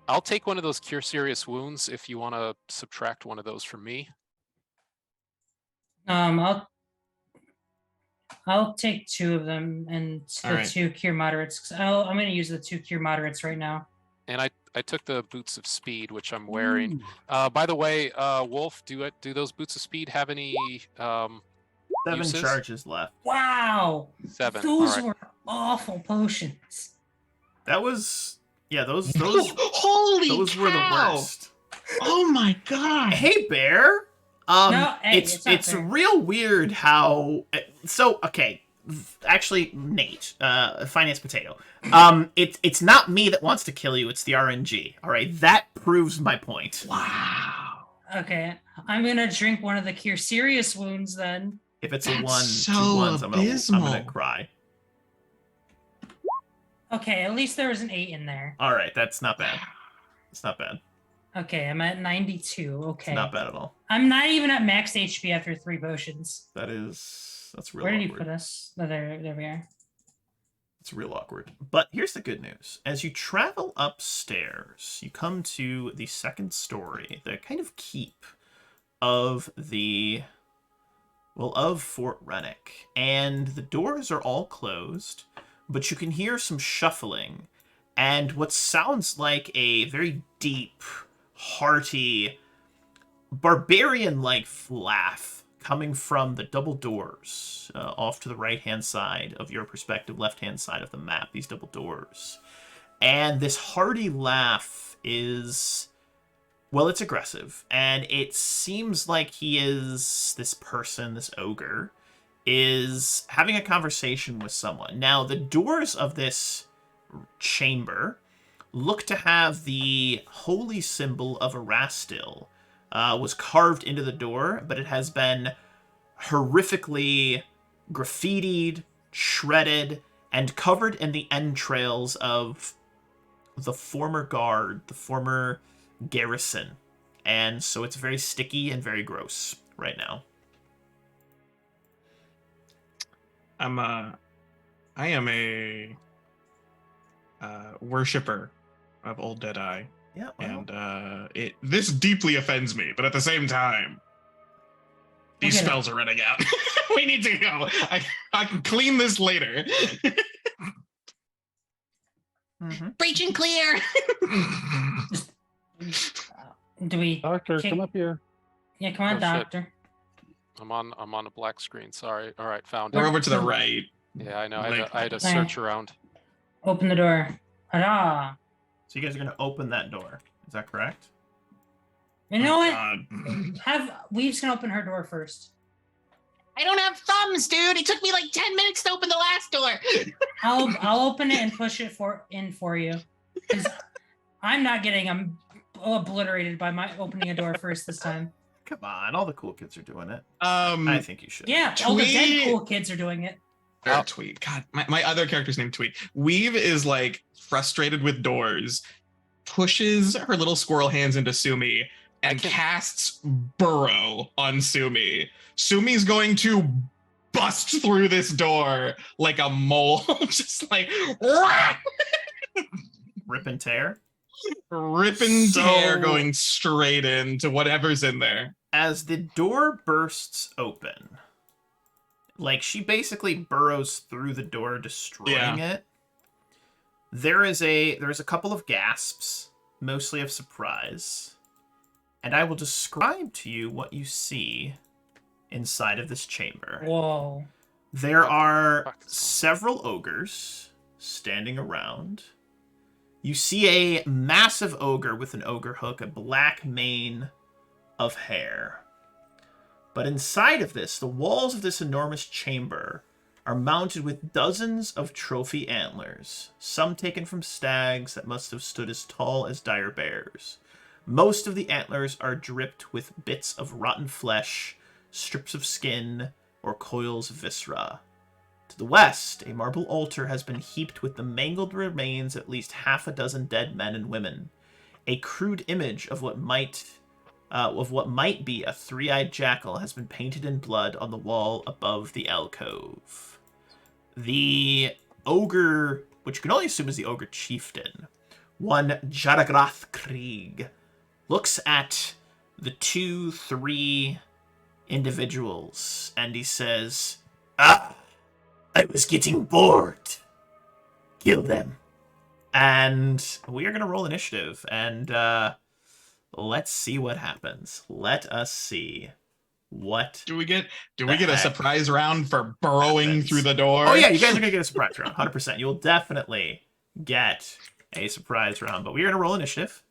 I'll take one of those cure serious wounds if you want to subtract one of those from me. I'll take 2 of them and the Alright. 2 cure moderates. 'Cause I'm gonna use the 2 cure moderates right now. And I took the boots of speed, which I'm wearing. Ooh. By the way, Wolf, do those boots of speed have any 7 uses? charges left. Wow, 7? those All right. were awful potions. That was those Holy those were the cow! worst. Oh my god! Hey, Bear. No, hey, it's not it's fair. real weird how. So okay, actually, Nate, finance potato. It's not me that wants to kill you. It's the RNG. All right, that proves my point. Wow. Okay, I'm gonna drink one of the cure serious wounds then. If it's a That's 1, so 2 ones, I'm gonna abysmal. cry. Okay, at least there was an 8 in there. All right, that's not bad. It's not bad. Okay, I'm at 92. Okay, It's not bad at all. I'm not even at max HP after 3 potions. That's real Where did you awkward. put us? Oh, there we are. It's real awkward. But here's the good news. As you travel upstairs, you come to the second story, the kind of keep of Fort Rennick, and the doors are all closed, but you can hear some shuffling and what sounds like a very deep, hearty, barbarian-like laugh coming from the double doors off to the right-hand side of your perspective, left-hand side of the map, these double doors. And this hearty laugh is, well, it's aggressive, and it seems like this person, this ogre, is having a conversation with someone. Now, the doors of this chamber look to have the holy symbol of Erastil was carved into the door, but it has been horrifically graffitied, shredded, and covered in the entrails of the former guard, the former garrison. And so it's very sticky and very gross right now. I am a worshipper of Old Deadeye. Yeah, well, And this deeply offends me, but at the same time, these Okay. spells are running out. We need to go. I can clean this later. Breach and clear. Do we? Doctor, kick- come up here. Yeah, come on, Oh, shit. doctor. I'm on a black screen. Sorry. All right, found We're it. over to the right. Yeah, I know. Like- I had to Okay. search around. Open the door. Hurrah! so you guys are going to open that door. Is that correct? You know what? God. Weave's gonna open her door first. I don't have thumbs, dude. It took me like 10 minutes to open the last door. I'll open it and push it for you. 'Cause I'm not getting obliterated by my opening a door first this time. Come on, all the cool kids are doing it. I think you should. Yeah, all the dead Tweet. cool kids are doing it. Or Tweet. God, my other character's named Tweet. Weave is like frustrated with doors, pushes her little squirrel hands into Sumi, and casts Burrow on Sumi. Sumi's going to bust through this door like a mole, just like Rip and tear. rip and tear, So- going straight into whatever's in there. As the door bursts open, like she basically burrows through the door, destroying it. There's a couple of gasps, mostly of surprise, and I will describe to you what you see inside of this chamber. Whoa. There are Fuck. several ogres standing around. You see a massive ogre with an ogre hook, a black mane of hair. But inside of this, the walls of this enormous chamber are mounted with dozens of trophy antlers, some taken from stags that must have stood as tall as dire bears. Most of the antlers are dripped with bits of rotten flesh, strips of skin, or coils of viscera. To the west, a marble altar has been heaped with the mangled remains of at least half a dozen dead men and women. A crude image of what might be a three-eyed jackal has been painted in blood on the wall above the alcove. The ogre, which you can only assume is the ogre chieftain, one Jaragrath Krieg, looks at the 2-3 individuals and he says, "Ah, I was getting bored. Kill them." And we are going to roll initiative, and let's see what happens. Let us see what... Do we get The a heck surprise round for burrowing happens? through the door? Oh yeah, you guys are going to get a surprise round, 100%. You will definitely get a surprise round, but we're going to roll initiative,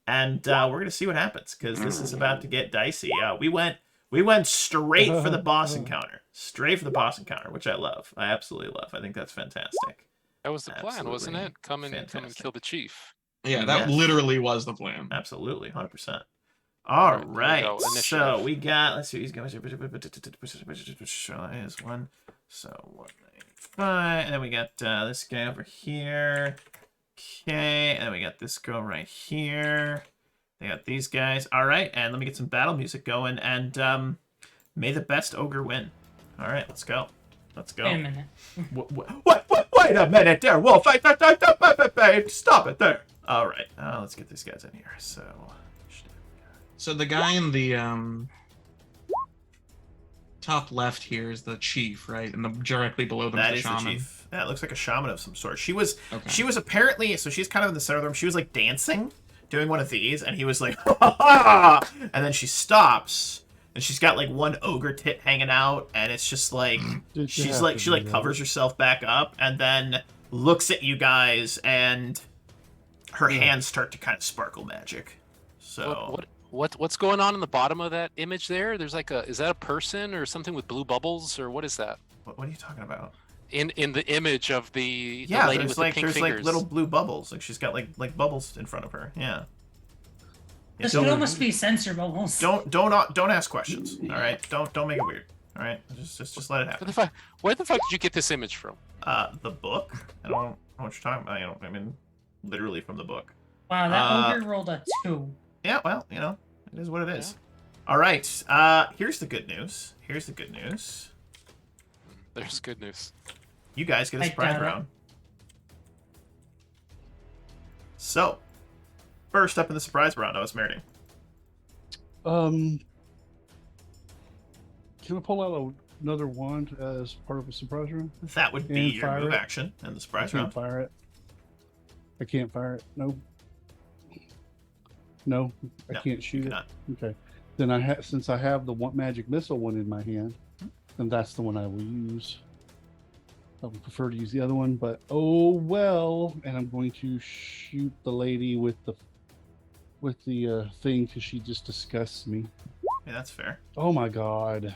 and we're going to see what happens, because this is about to get dicey. We went straight for the boss encounter. Straight for the boss encounter, which I love. I absolutely love. I think that's fantastic. That was the plan, wasn't Absolutely it? Come and fantastic. kill the chief. Yeah, that Yes. literally was the plan. Absolutely, 100%. All All right, there we right, go. so Initiative. we got, let's see, he's going is one, so 195, and then we got this guy over here. Okay, and then we got this girl right here. They got these guys. All right, and let me get some battle music going, and may the best ogre win. All right, let's go. Let's go. Wait a minute. What? Wait a minute there, Wolf. Stop it there. All right, let's get these guys in here. So, So the guy in the top left here is the chief, right? And directly below them That is is the the shaman. chief. That looks like a shaman of some sort. She was Okay. apparently, so she's kind of in the center of the room. She was like dancing, doing one of these, and he was like, ha ha ha! And then she stops, and she's got like one ogre tit hanging out, and it's just like Did you she's have like to she do like that? covers herself back up, and then looks at you guys, and her Yeah. hands start to kind of sparkle magic. So What's going on in the bottom of that image there? There's like is that a person or something with blue bubbles, or what is that? what are you talking about? In the image of the Yeah, lady there's with like the pink fingers. like little blue bubbles. Like she's got like bubbles in front of her. Yeah. Yeah, This could almost be censor bubbles. don't ask questions. All right, don't make it weird. All right, just let it happen. Where the fuck did you get this image from? The book. I don't know what you're talking about. I mean, literally from the book. Wow, that ogre rolled a 2. Yeah, well, it is what it is. All right. Here's the good news. Here's the good news. There's good news. You guys get a I surprise doubt it. round. So, first up in the surprise round, I was Meriting. Can I pull out another wand as part of a surprise round? That would be And your fire move it. action in the I surprise can't round. fire it. I can't fire it. No. No, I No, can't shoot it. cannot. Okay. Then since I have the one magic missile one in my hand, then that's the one I will use. I would prefer to use the other one, but oh well. And I'm going to shoot the lady with the thing because she just disgusts me. Yeah, that's fair. Oh my god.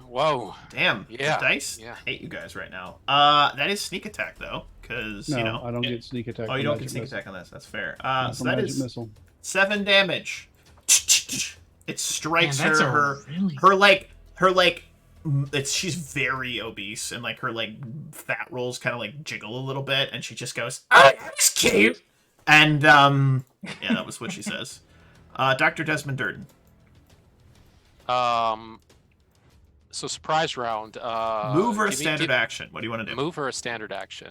Whoa. Damn. Yeah, The dice yeah. hate you guys right now. That is sneak attack though, because No, I don't get sneak attack. Oh, for you don't magic get sneak missile. attack on this. That's fair. Not So for that magic is missile. 7 damage. It strikes Man, that's her. a really She's very obese, and like her like fat rolls kind of like jiggle a little bit, and she just goes, "Oh, that's cute." And yeah, that was what she says. Dr. Desmond Durden. So surprise round. Move or a give me- standard give- action? What do you want to do? Move or a standard action.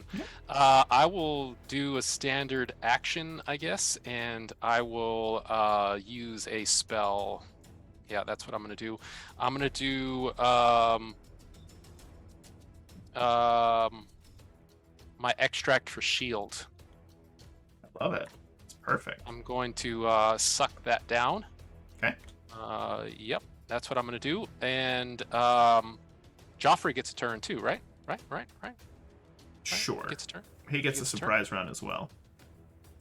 I will do a standard action, I guess, and I will use a spell. Yeah, that's what I'm gonna do. I'm gonna do my extract for shield. I love it. It's perfect. I'm going to suck that down. Okay. Yep, that's what I'm gonna do. And Joffrey gets a turn too, right? Right. Sure. Gets a turn. He gets a Gets a turn. surprise round as well.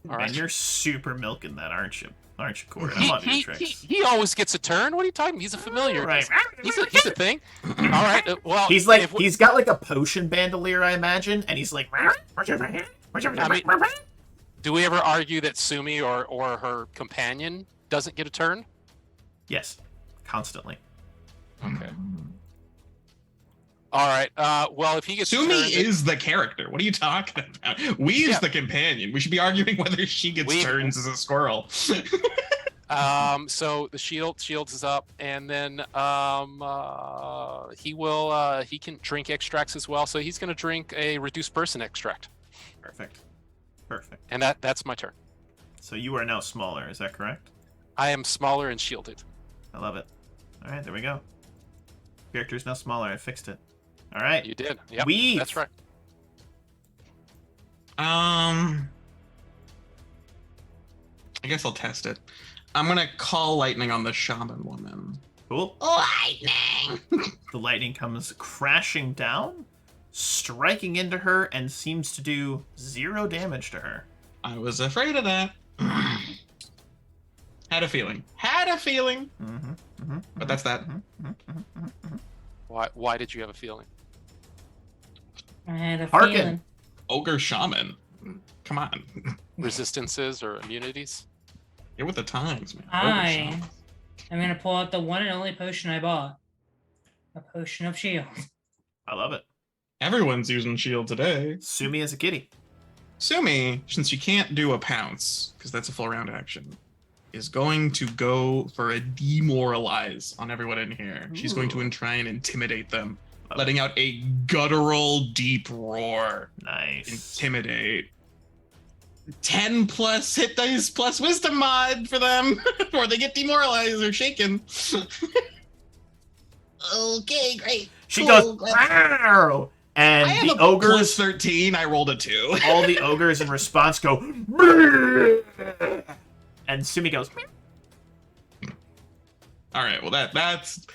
All And right. you're super milking that, aren't you? Aren't you, Corey? I love your tricks. He always gets a turn. What are you talking about? He's a familiar. Right. He's a thing. All right. Well, He's like, if we- he's got like a potion bandolier, I imagine, and he's like, do we ever argue that Sumi or her companion doesn't get a turn? yes, constantly. Okay. All right. Well, if he gets Sumi a turn, is the character. What are you talking about? We is Yeah. the companion. We should be arguing whether she gets We- turns as a squirrel. so the shields is up, and then he can drink extracts as well. So he's going to drink a reduced person extract, Perfect. and that's my turn. So you are now smaller, is that correct? I am smaller and shielded. I love it. All right, there we go. Character is now smaller. I fixed it. All right. You did. Yep. Weave. That's right. I guess I'll test it. I'm gonna call lightning on the shaman woman. Cool. Lightning. The lightning comes crashing down, striking into her, and seems to do 0 damage to her. I was afraid of that. Had a feeling. But that's that. Why did you have a feeling? I had a Harken. feeling. Ogre shaman. Come on. Resistances or immunities? Get with the times, man. Ogre I shaman. am gonna pull out the one and only potion I bought. A potion of shield. I love it. Everyone's using shield today. Sumi is a kitty. Sumi, since you can't do a pounce, because that's a full round action, is going to go for a demoralize on everyone in here. She's going to try and intimidate them, letting out a guttural, deep roar. Nice. Intimidate. 10 plus hit dice plus wisdom mod for them, or they get demoralized or shaken. Okay, great. She Cool, goes, glad- "Arr!" And I have the a plus ogres, 13. I rolled a 2. all the ogres in response go, "Brrr!" And Sumi goes, All right. Well, that's.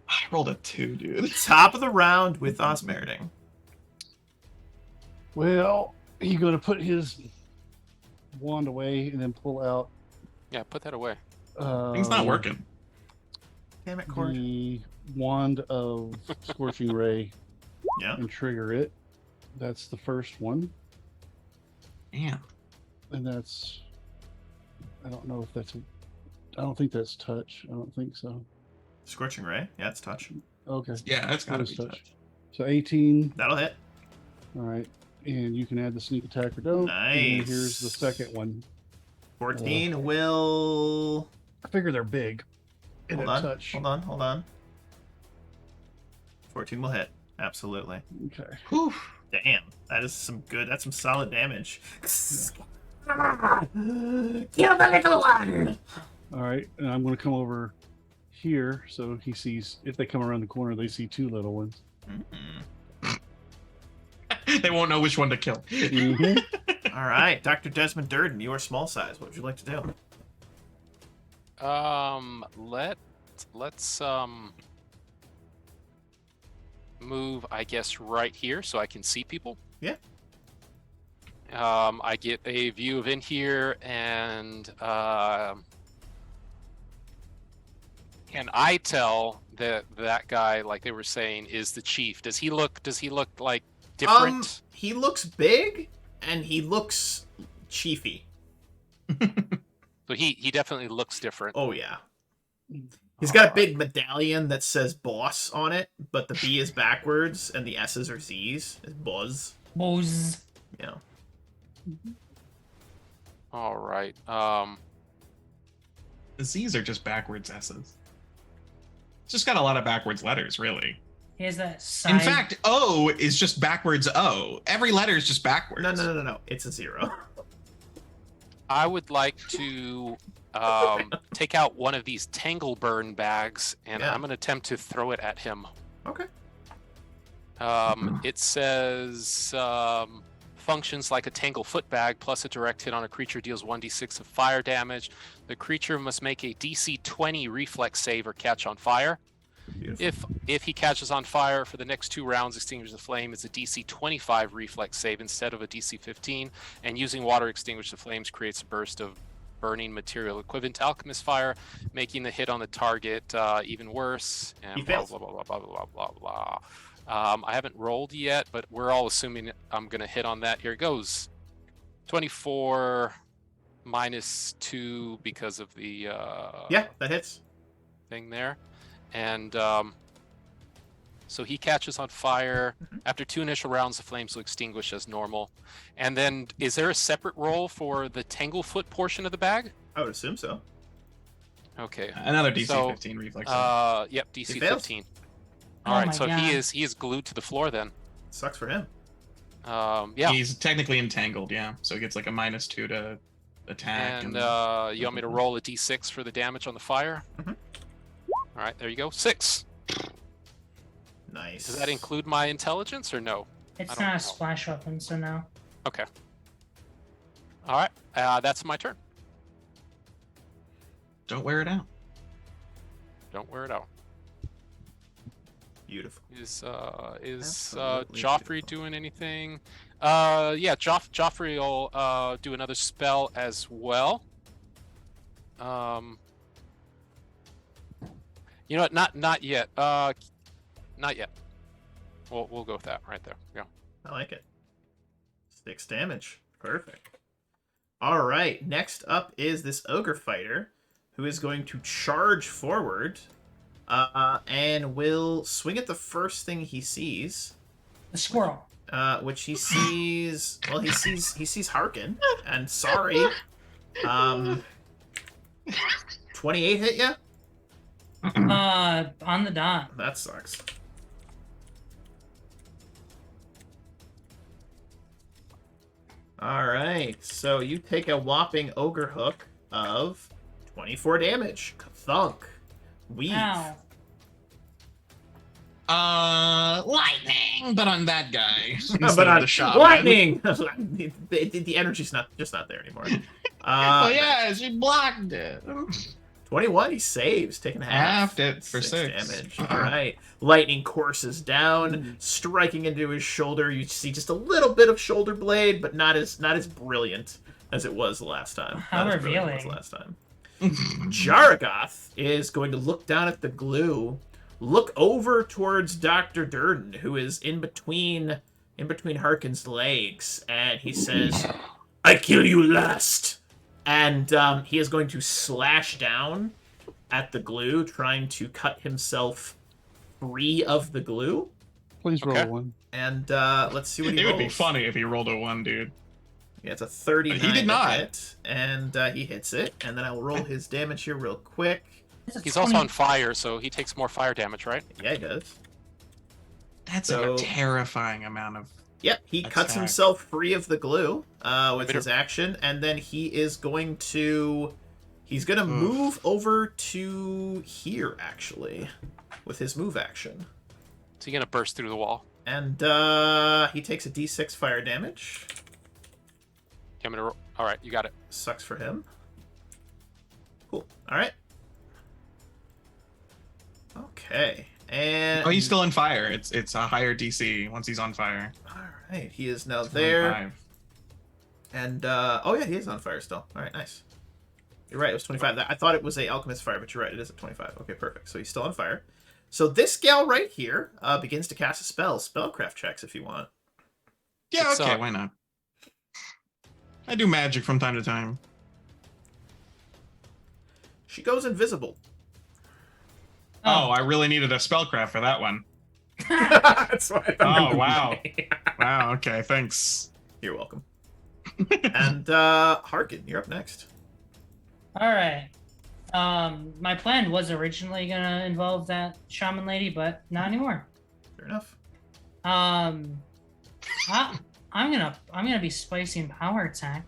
I rolled a 2, dude. top of the round with Osmerding. Well, he's going to put his wand away and then pull out. Yeah, put that away. Things not working. Damn it, Cord. The wand of Scorching Ray Yeah. and trigger it. That's the first one. Damn. And that's. I don't know if that's. I don't think that's touch. I don't think so. Scorching Ray. Yeah, it's touch. Okay. Yeah, that's gotta That be is touch. So 18. That'll hit. All right. And you can add the sneak attack or don't. And then Nice. here's the second one. 14 will... I figure they're big. And Hold a on. touch. Hold on. 14 will hit. Absolutely. Okay. Whew. Damn. That is some good... That's some solid damage. Kill the little one. All right. And I'm going to come over here. So he sees, if they come around the corner, they see two little ones. They won't know which one to kill. Mhm. All right. Dr. Desmond Durden, you are small size. What would you like to do? Let's move, I guess, right here so I can see people. Yeah. I get a view of in here, and can I tell that that guy, like they were saying, is the chief? Does he look like different? He looks big, and he looks chiefy. So he definitely looks different. Oh, yeah. He's got a big medallion that says boss on it, but the B is backwards, and the S's are Z's. It's Buzz. Buzz. Yeah. All right. The Z's are just backwards S's. It's just got a lot of backwards letters, really. He has that side. In fact, O is just backwards O. Every letter is just backwards. No. It's a 0. I would like to take out one of these tangle burn bags, and Yeah. I'm going to attempt to throw it at him. Okay. It says functions like a tangle foot bag, plus a direct hit on a creature deals 1d6 of fire damage. The creature must make a DC 20 reflex save or catch on fire. Beautiful. If he catches on fire for the next 2 rounds, extinguish the flame. It's a DC 25 reflex save instead of a DC 15. And using water extinguish the flames creates a burst of burning material equivalent to alchemist fire, making the hit on the target even worse. And He blah, fails. blah, blah, blah, blah, blah, blah. I haven't rolled yet, but we're all assuming I'm going to hit on that. Here it goes. 24 minus 2 because of the Yeah, that hits. thing there. And so he catches on fire. After 2 initial rounds, the flames will extinguish as normal. And then, is there a separate roll for the Tanglefoot portion of the bag? I would assume so. Okay. Another DC So, 15 reflex. Yep, DC He fails. 15. Oh All right, my so God. he is glued to the floor then. Sucks for him. Yeah. He's technically entangled, yeah. So he gets like a -2 to attack. And you want me to roll a d6 for the damage on the fire? Mhm. All right, there you go. 6. Nice. Does that include my intelligence or no? It's don't not know. a splash weapon, so no. Okay. All right, that's my turn. Don't wear it out. Don't wear it out. Beautiful. Is Absolutely Joffrey beautiful. doing anything? Yeah, Joffrey will do another spell as well. You know what? Not yet. Not yet. We'll go with that right there. Yeah. I like it. 6 damage. Perfect. All right. Next up is this ogre fighter, who is going to charge forward, and will swing at the first thing he sees, The squirrel. which he sees. Well, he sees Harkin, and sorry. 28 hit ya? On the dot. That sucks. All right, so you take a whopping ogre hook of 24 damage. Thunk. Weave. Ow. Lightning, but on that guy instead But of on the shaman. lightning, the energy's just not there anymore. Oh yeah, she blocked it. 21, he saves, taking half. Halved it for 6 damage. All right. Lightning courses down, striking into his shoulder. You see just a little bit of shoulder blade, but not as brilliant as it was the last time. How Not as brilliant as it revealing. was last time. Jaragoth is going to look down at the glue, look over towards Dr. Durden, who is in between Harkin's legs, and he says, "I kill you last." And he is going to slash down at the glue, trying to cut himself free of the glue. Please roll Okay. one. And let's see what he It rolls. would be funny if he rolled a 1, dude. Yeah, it's a 39 He did not. hit, and he hits it. And then I will roll his damage here real quick. This is He's 20 also on fire, so he takes more fire damage, right? Yeah, he does. That's So- a terrifying amount of. Yep, he cuts Attack. himself free of the glue with Bitter. his action, and then he is going to... He's going to Oof. move over to here, actually, with his move action. Is he gonna burst through the wall? And he takes a d6 fire damage. I'm gonna. All right, you got it. Sucks for him. Cool. All right. Okay. And Oh, he's still on fire. It's a higher DC once he's on fire. all right. He is now there. 25. And oh yeah, he is on fire still. All right, nice. You're right. It was 25. I thought it was a alchemist fire, but you're right. It is at 25. Okay, perfect. So he's still on fire. So this gal right here begins to cast a spell. Spellcraft checks if you want. Yeah, It's, okay, why not? I do magic from time to time. She goes invisible. Oh, I really needed a spellcraft for that one. That's why. Oh, wow. Wow, okay, thanks. You're welcome. And Harkin, you're up next. All right. My plan was originally gonna involve that shaman lady, but not anymore. Fair enough. I'm gonna be spicy and power attack.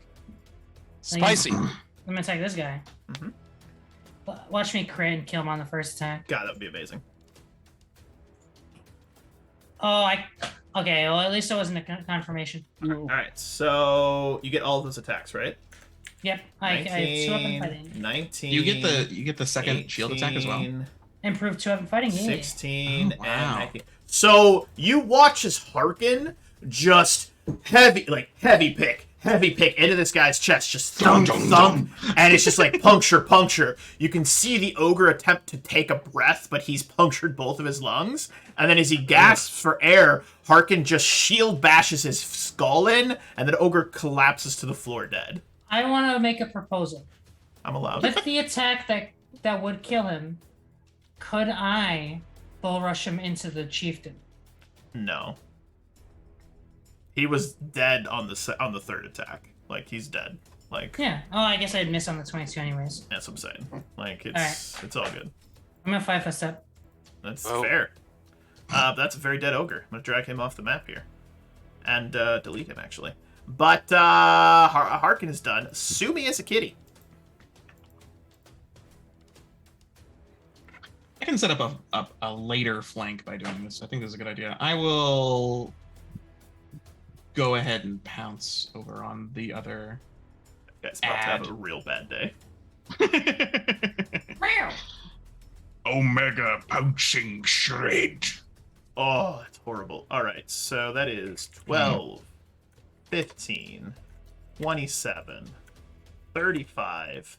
Spicy. I'm gonna attack this guy. Mhm. Watch me crit and kill him on the first attack. God, that would be amazing. Oh, okay. Well, at least it wasn't a confirmation. No. All right, so you get all of those attacks, right? Yep. I 2-weapon fighting. 19. You get the second shield attack as well. 18, Improved 2-weapon fighting. Yeah. 16 Oh, wow. and 19. So you watch as Harkin just heavy pick into this guy's chest, just thump, thump, and it's just like puncture. You can see the ogre attempt to take a breath, but he's punctured both of his lungs. And then as he gasps for air, Harkin just shield bashes his skull in, and then ogre collapses to the floor dead. I want to make a proposal. I'm allowed. With the attack that would kill him, could I bull rush him into the chieftain? No. He was dead on the third attack. Like, he's dead. Like, Yeah. Oh, I guess I'd miss on the 22 anyways. that's what I'm saying. Like, it's all good. I'm gonna 5 foot step. That's Oh. fair. That's a very dead ogre. I'm gonna drag him off the map here. And delete him, actually. But Harkin is done. Sumi is a kitty. I can set up a later flank by doing this. I think this is a good idea. I will go ahead and pounce over on the other. Guy's about to have a real bad day. Omega pouncing shred. Oh, that's horrible. All right, so that is 12, 15, 27, 35.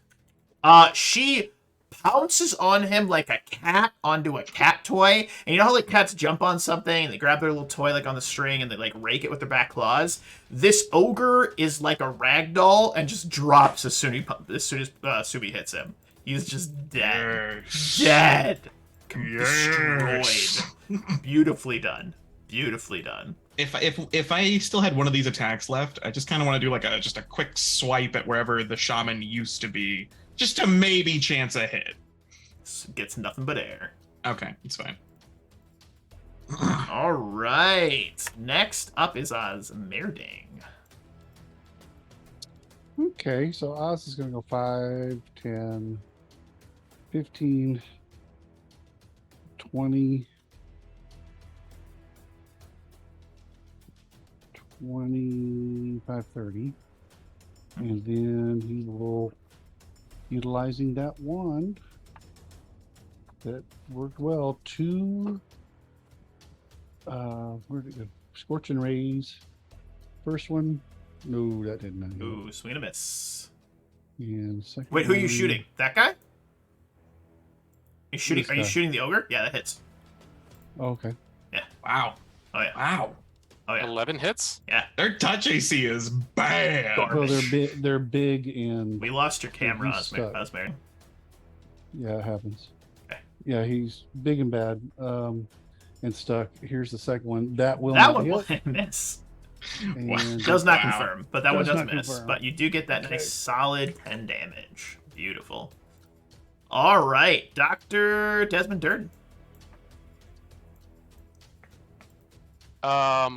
She pounces on him like a cat onto a cat toy. And you know how like cats jump on something and they grab their little toy like on the string and they like rake it with their back claws? This ogre is like a rag doll and just drops as soon as Sumi hits him. He's just dead. Dead. Destroyed. Beautifully done. Beautifully done. If I still had one of these attacks left, I just kind of want to do like just a quick swipe at wherever the shaman used to be, just to maybe chance a hit. Gets nothing but air. Okay, it's fine. All right. Next up is Merding. Okay, so Oz is going to go 5, 10, 15, 20, 25, 30. And then he will, utilizing that wand that worked well, two, where did it go? Scorching Rays. First one, no, that didn't hit. Ooh, swing and a miss. And second Wait, who are you one- shooting? That guy? You shooting? This Are you guy. shooting the ogre? Yeah, that hits. Oh, okay. Wow. Oh yeah. Wow. Oh yeah. 11 hits. Their touch AC is bad. Garbage. Well, they're big. They're big, and We lost your camera, he's stuck. Osmary. yeah, it happens. Okay. Yeah, he's big and bad, and stuck. Here's the second one. That will That not one hit. will miss. And Does not Wow. confirm, but that one Does does not miss. confirm. But you do get that Okay. nice solid 10 damage. Beautiful. All right, Dr. Desmond Durden.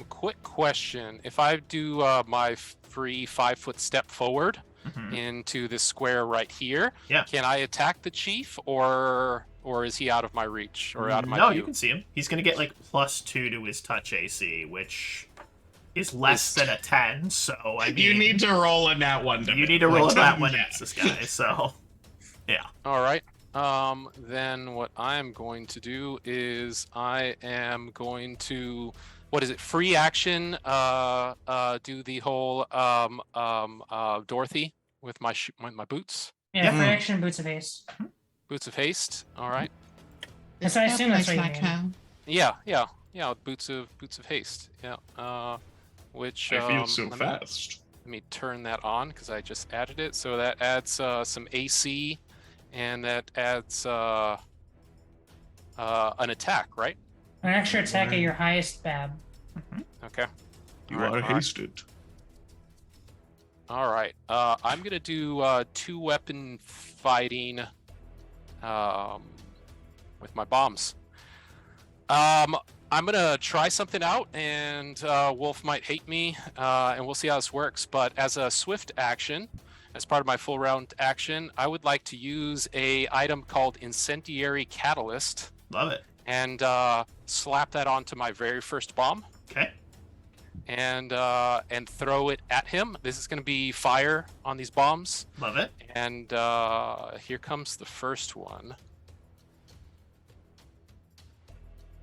Quick question. If I do my free 5-foot step forward Mhm. into this square right here, Yeah. can I attack the chief, or is he out of my reach or out of my No, view? you can see him. He's going to get like +2 to his touch AC, which is less than a 10. So I mean, You need to roll a nat one. you need to roll that one Yeah. against this guy. So yeah. All right. Then what I'm going to do is I am going to, what is it? Free action. Do the whole Dorothy with my with my boots. Yeah, for Mm. action, Boots of Haste. Boots of haste. All right. Yes, I assume that's what you mean. Yeah. Boots of haste. Yeah. Which I feel so let me- fast. Let me turn that on because I just added it. So that adds some AC, and that adds an attack, right? An extra attack at your highest BAB. Okay. You All right, are all right. hasted. All right. I'm gonna do 2-weapon fighting with my bombs. I'm gonna try something out, and Wolf might hate me, and we'll see how this works. But as a swift action, as part of my full round action, I would like to use a item called Incendiary Catalyst Love it. and slap that onto my very first bomb. Okay. And throw it at him. This is going to be fire on these bombs. Love it. And here comes the first one.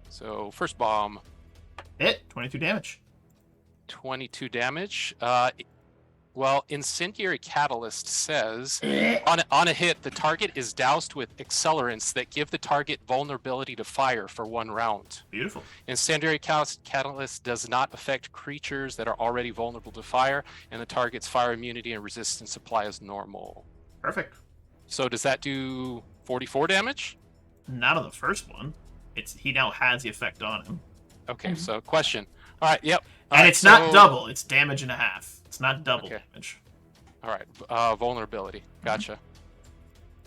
So first bomb, Hit. 22 damage. 22 damage. Well, Incendiary Catalyst says on a hit, the target is doused with accelerants that give the target vulnerability to fire for 1 round. Beautiful. Incendiary Catalyst does not affect creatures that are already vulnerable to fire, and the target's fire immunity and resistance apply as normal. Perfect. So does that do 44 damage? Not on the first one. He now has the effect on him. Okay, Mhm. so question. All right, yep. All And right, it's not so- double, it's damage and a half. It's not double Okay. damage. All right, vulnerability. Gotcha.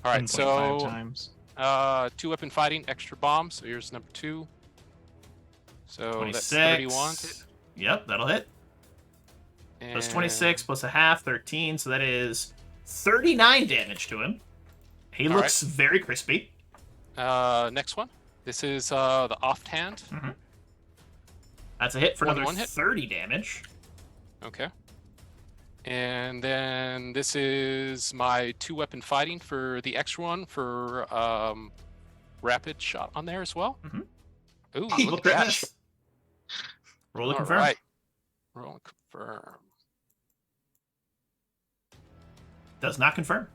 All right, 1.5 so times. 2-weapon fighting, extra bomb. So here's number 2. So 26. that's 31. Yep, that'll hit. Plus And 26 plus a half, 13. So that is 39 damage to him. He All looks very crispy. Next one. This is the offhand. That's a hit for 1 another hit. 30 damage. Okay. And then this is my 2-weapon fighting for the extra one for rapid shot on there as well. Mhm. Ooh, Possible look at crit that. miss. Roll to All confirm. right. Roll and confirm. Does not confirm.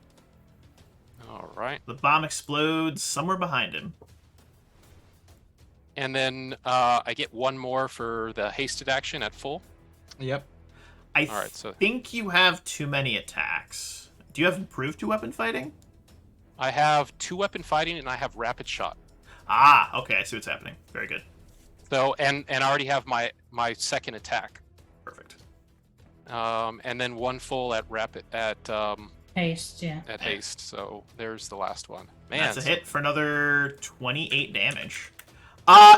All right. The bomb explodes somewhere behind him. And then I get 1 more for the hasted action at full. Yep. I All right, so- think you have too many attacks. Do you have improved 2-weapon fighting? I have 2-weapon fighting and I have rapid shot. Ah, okay, I see what's happening. Very good. So and I already have my second attack. Perfect. And then 1 full at rapid at Haste, yeah. haste. So there's the last one. Man, That's a so- hit for another 28 damage.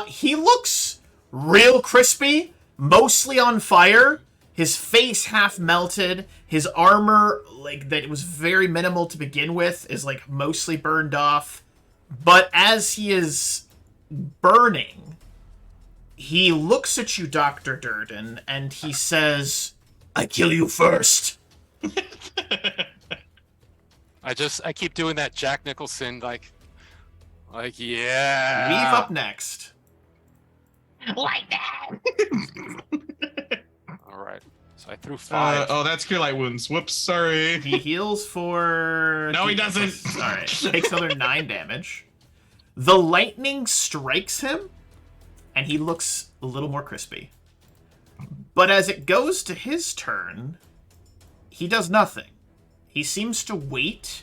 He looks real crispy, mostly on fire. His face half melted. His armor, like that was very minimal to begin with, is like mostly burned off. But as he is burning, He looks at you, Dr. Durden, and he says, I kill you first. I keep doing that Jack Nicholson, like yeah. Weave up next. Like that. All right. So I threw 5. Oh, that's Cure Light Wounds. Whoops, sorry. He heals for... No, he doesn't. Alright, takes another 9 damage. The lightning strikes him, and he looks a little more crispy. But as it goes to his turn, he does nothing. He seems to wait,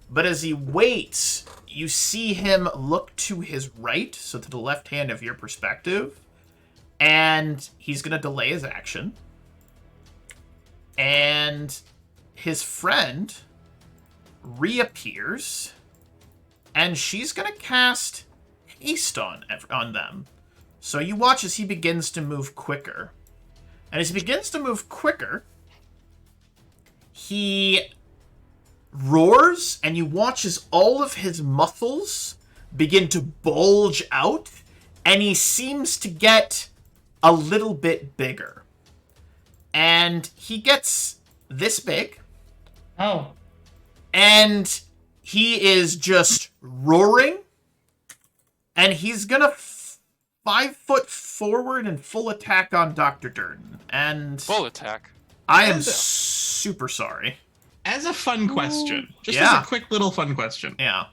but as he waits, you see him look to his right, so to the left hand of your perspective, and he's going to delay his action. And his friend reappears, and she's going to cast haste on them. So you watch as he begins to move quicker. And as he begins to move quicker, he roars, and you watch as all of his muscles begin to bulge out, and he seems to get a little bit bigger. And he gets this big, Oh, and he is just roaring, and he's gonna 5 foot forward and full attack on Dr. Durden. And Full attack. I am As a- super sorry. As a fun question, just Yeah. as a quick little fun question, Yeah.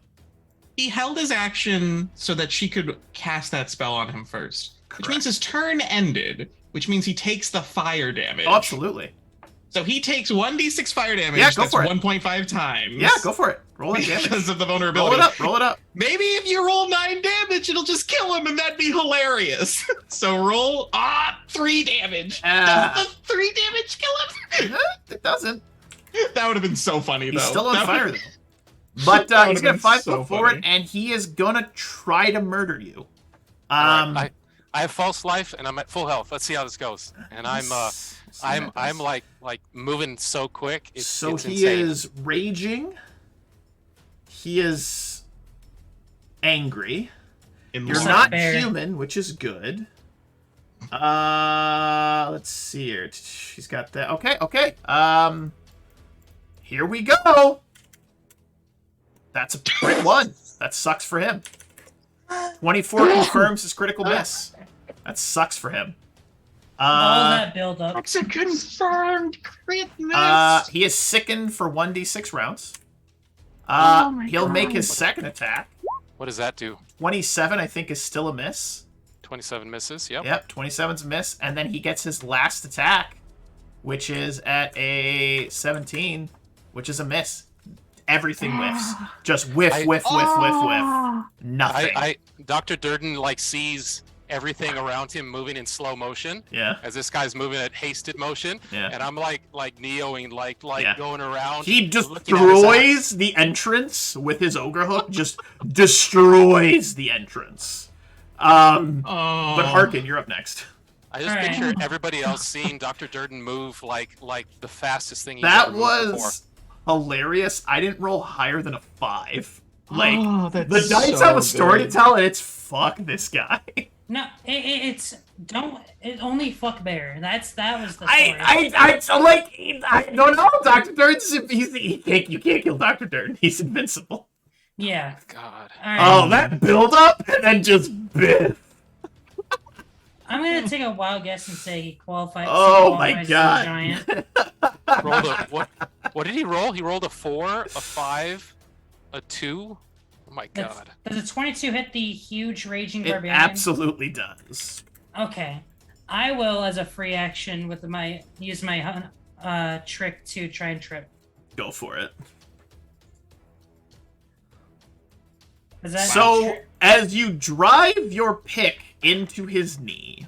he held his action so that she could cast that spell on him first, which means his turn ended, which means he takes the fire damage. Oh, absolutely. So he takes 1d6 fire damage. Yeah, go that's for it. 1.5 times. Yeah, go for it. Roll that damage. Because of the Roll vulnerability. it up. Roll it up. Maybe if you roll 9 damage, it'll just kill him, and that'd be hilarious. So roll 3 damage. Ah. Does the 3 damage kill him? It doesn't. That would have been so funny, He's though. still on That fire, would- though. But That he's would've gonna been 5 so foot forward, funny. and he is gonna try to murder you. I have false life and I'm at full health. Let's see how this goes. And I'm like moving so quick. It's So it's he insane. is raging. He is angry. In You're Like not bear. human, which is good. Let's see here. She's got that. Okay. Here we go. That's a crit 1. That sucks for him. 24 confirms his critical miss. That sucks for him. all that build up. That's a confirmed crit miss. He is sickened for 1d6 rounds. Oh my He'll make God. his second attack. What does that do? 27, I think, is still a miss. 27 misses. Yep. Yep, 27's a miss. And then he gets his last attack, which is at a 17, which is a miss. Everything whiffs. Just whiff. Nothing. Dr. Durden sees everything around him moving in slow motion Yeah. as this guy's moving at hasted motion. Yeah. And I'm like Neoing, Yeah. going around. He looking at his destroys the entrance with his ogre hook. Just destroys the entrance. But Harkin, you're up next. I just Alright. picture everybody else seeing Dr. Durden move like the fastest thing he's That ever moved before. was hilarious. I didn't roll higher than a 5. Oh, that's the dice so have a story good. to tell, and it's fuck this guy. No, it's don't. It only fuck bear. That was the story. I don't know. Dr. Durden's you can't kill Dr. Durden. He's invincible. Yeah. God. All right. Oh, that build up and then just biff. I'm gonna take a wild guess and say he qualifies. Oh he my qualifies as a God. Giant. Rolled a, what did he roll? He rolled a 4, a 5, a 2. Oh my God. Does a 22 hit the huge raging It barbarian? absolutely does. Okay. I will, as a free action, use my trick to try and trip. Go for it. Is that So, as you drive your pick into his knee,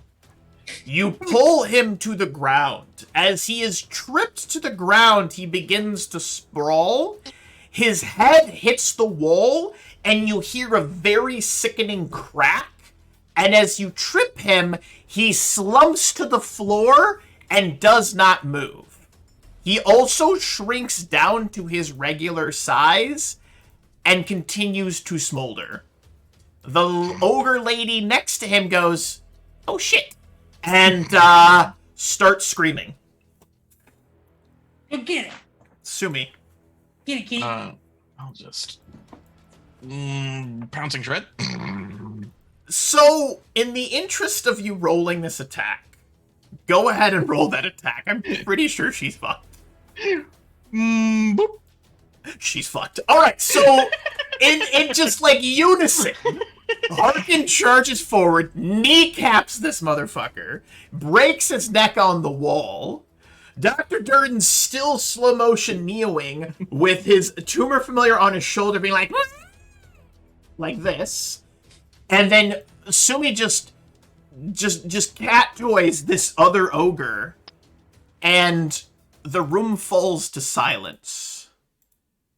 you pull him to the ground. As he is tripped to the ground, he begins to sprawl. His head hits the wall, and you hear a very sickening crack. And as you trip him, he slumps to the floor and does not move. He also shrinks down to his regular size and continues to smolder. The ogre lady next to him goes, oh shit, and start screaming. Go get it. Sumi. Get it, kitty. I'll just pouncing shred. So, in the interest of you rolling this attack, go ahead and roll that attack. I'm pretty sure she's fucked. Boop. She's fucked. All right, so in just like unison, Harkin charges forward, kneecaps this motherfucker, breaks its neck on the wall. Dr. Durden's still slow motion neoing with his tumor familiar on his shoulder, being like this, and then Sumi just cat toys this other ogre, and the room falls to silence.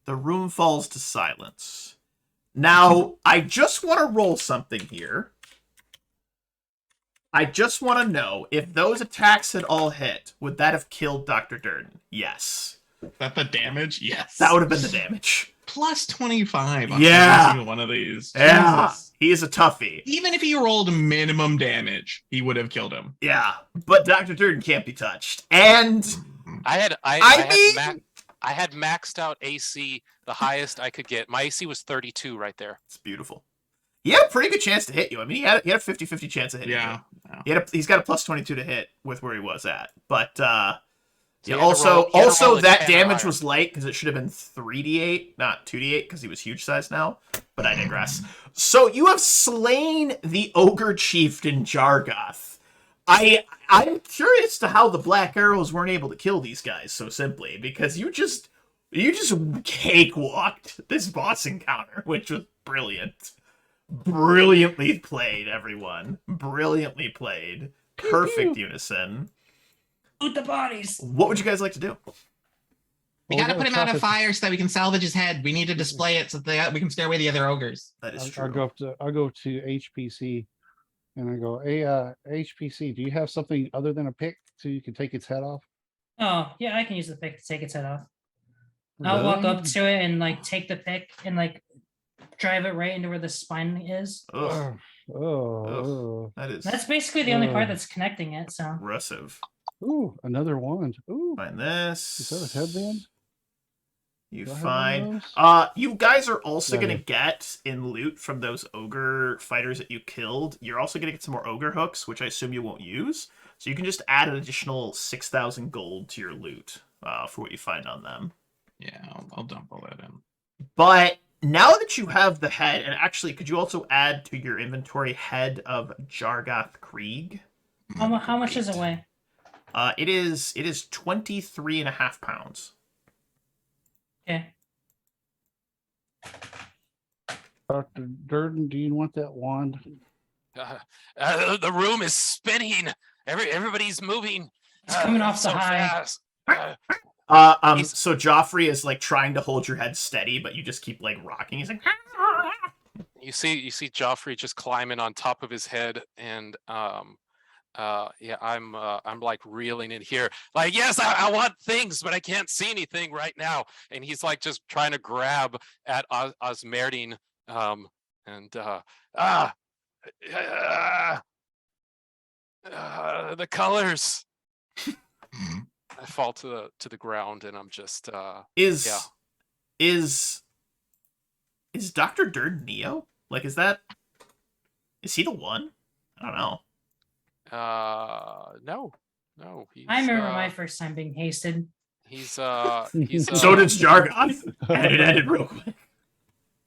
The room falls to silence. Now, I just want to roll something here. I just want to know, if those attacks had all hit, would that have killed Dr. Durden? Yes. Is that the damage? Yes. That would have been the damage. Plus 25 on Yeah. every single one of these. Yeah. Jesus. He is a toughie. Even if he rolled minimum damage, he would have killed him. Yeah. But Dr. Durden can't be touched. And I had maxed out AC, the highest I could get. My AC was 32 right there. it's beautiful. He had a pretty good chance to hit you. I mean, he had a 50-50 chance of hitting Yeah. you. He's got a plus 22 to hit with where he was at. But So yeah, you had to roll a that 10 or damage higher. was light because it should have been 3d8, not 2d8, because he was huge size now. But I digress. So you have slain the ogre chieftain Jargoth. I'm curious to how the black arrows weren't able to kill these guys so simply, because you just cakewalked this boss encounter, which was brilliant. Brilliantly played, everyone. Brilliantly played. Perfect unison. Loot the bodies. What would you guys like to do? We Well, gotta put him out of top fire so that we can salvage his head. We need to display it so that we can scare away the other ogres. That is I'll true. I'll go to HPC, and I go, hey, HPC, do you have something other than a pick so you can take its head off? Oh, yeah, I can use the pick to take its head off. I'll walk up to it and like take the pick and like drive it right into where the spine is. Ugh, Oh, that is That's basically the only part Ugh. that's connecting it. So aggressive. ooh, another wand. Ooh, Find is that a this. headband? You Do I have one of find. those? You guys are also Yeah, gonna yeah. get in loot from those ogre fighters that you killed. You're also gonna get some more ogre hooks, which I assume you won't use. So you can just add an additional 6,000 gold to your loot for what you find on them. Yeah, I'll dump all that in. But now that you have the head, and actually, could you also add to your inventory head of Jargoth Krieg? how much does it weigh? It is 23.5 pounds. Okay. Dr. Durden, do you want that wand? The room is spinning. Everybody's moving. coming off the so high. fast. He's- So Joffrey is like trying to hold your head steady, but you just keep like rocking. He's like, You see Joffrey just climbing on top of his head, and yeah, I'm like reeling in here, like, yes, I want things, but I can't see anything right now. And he's like just trying to grab at Osmerdine, and the colors. I fall to the ground, and I'm just is yeah. is Dr. Durden Neo? Like, is he the one? I don't know. No. He's, I remember my first time being hasted. He's So did Jargoth, and it ended real quick.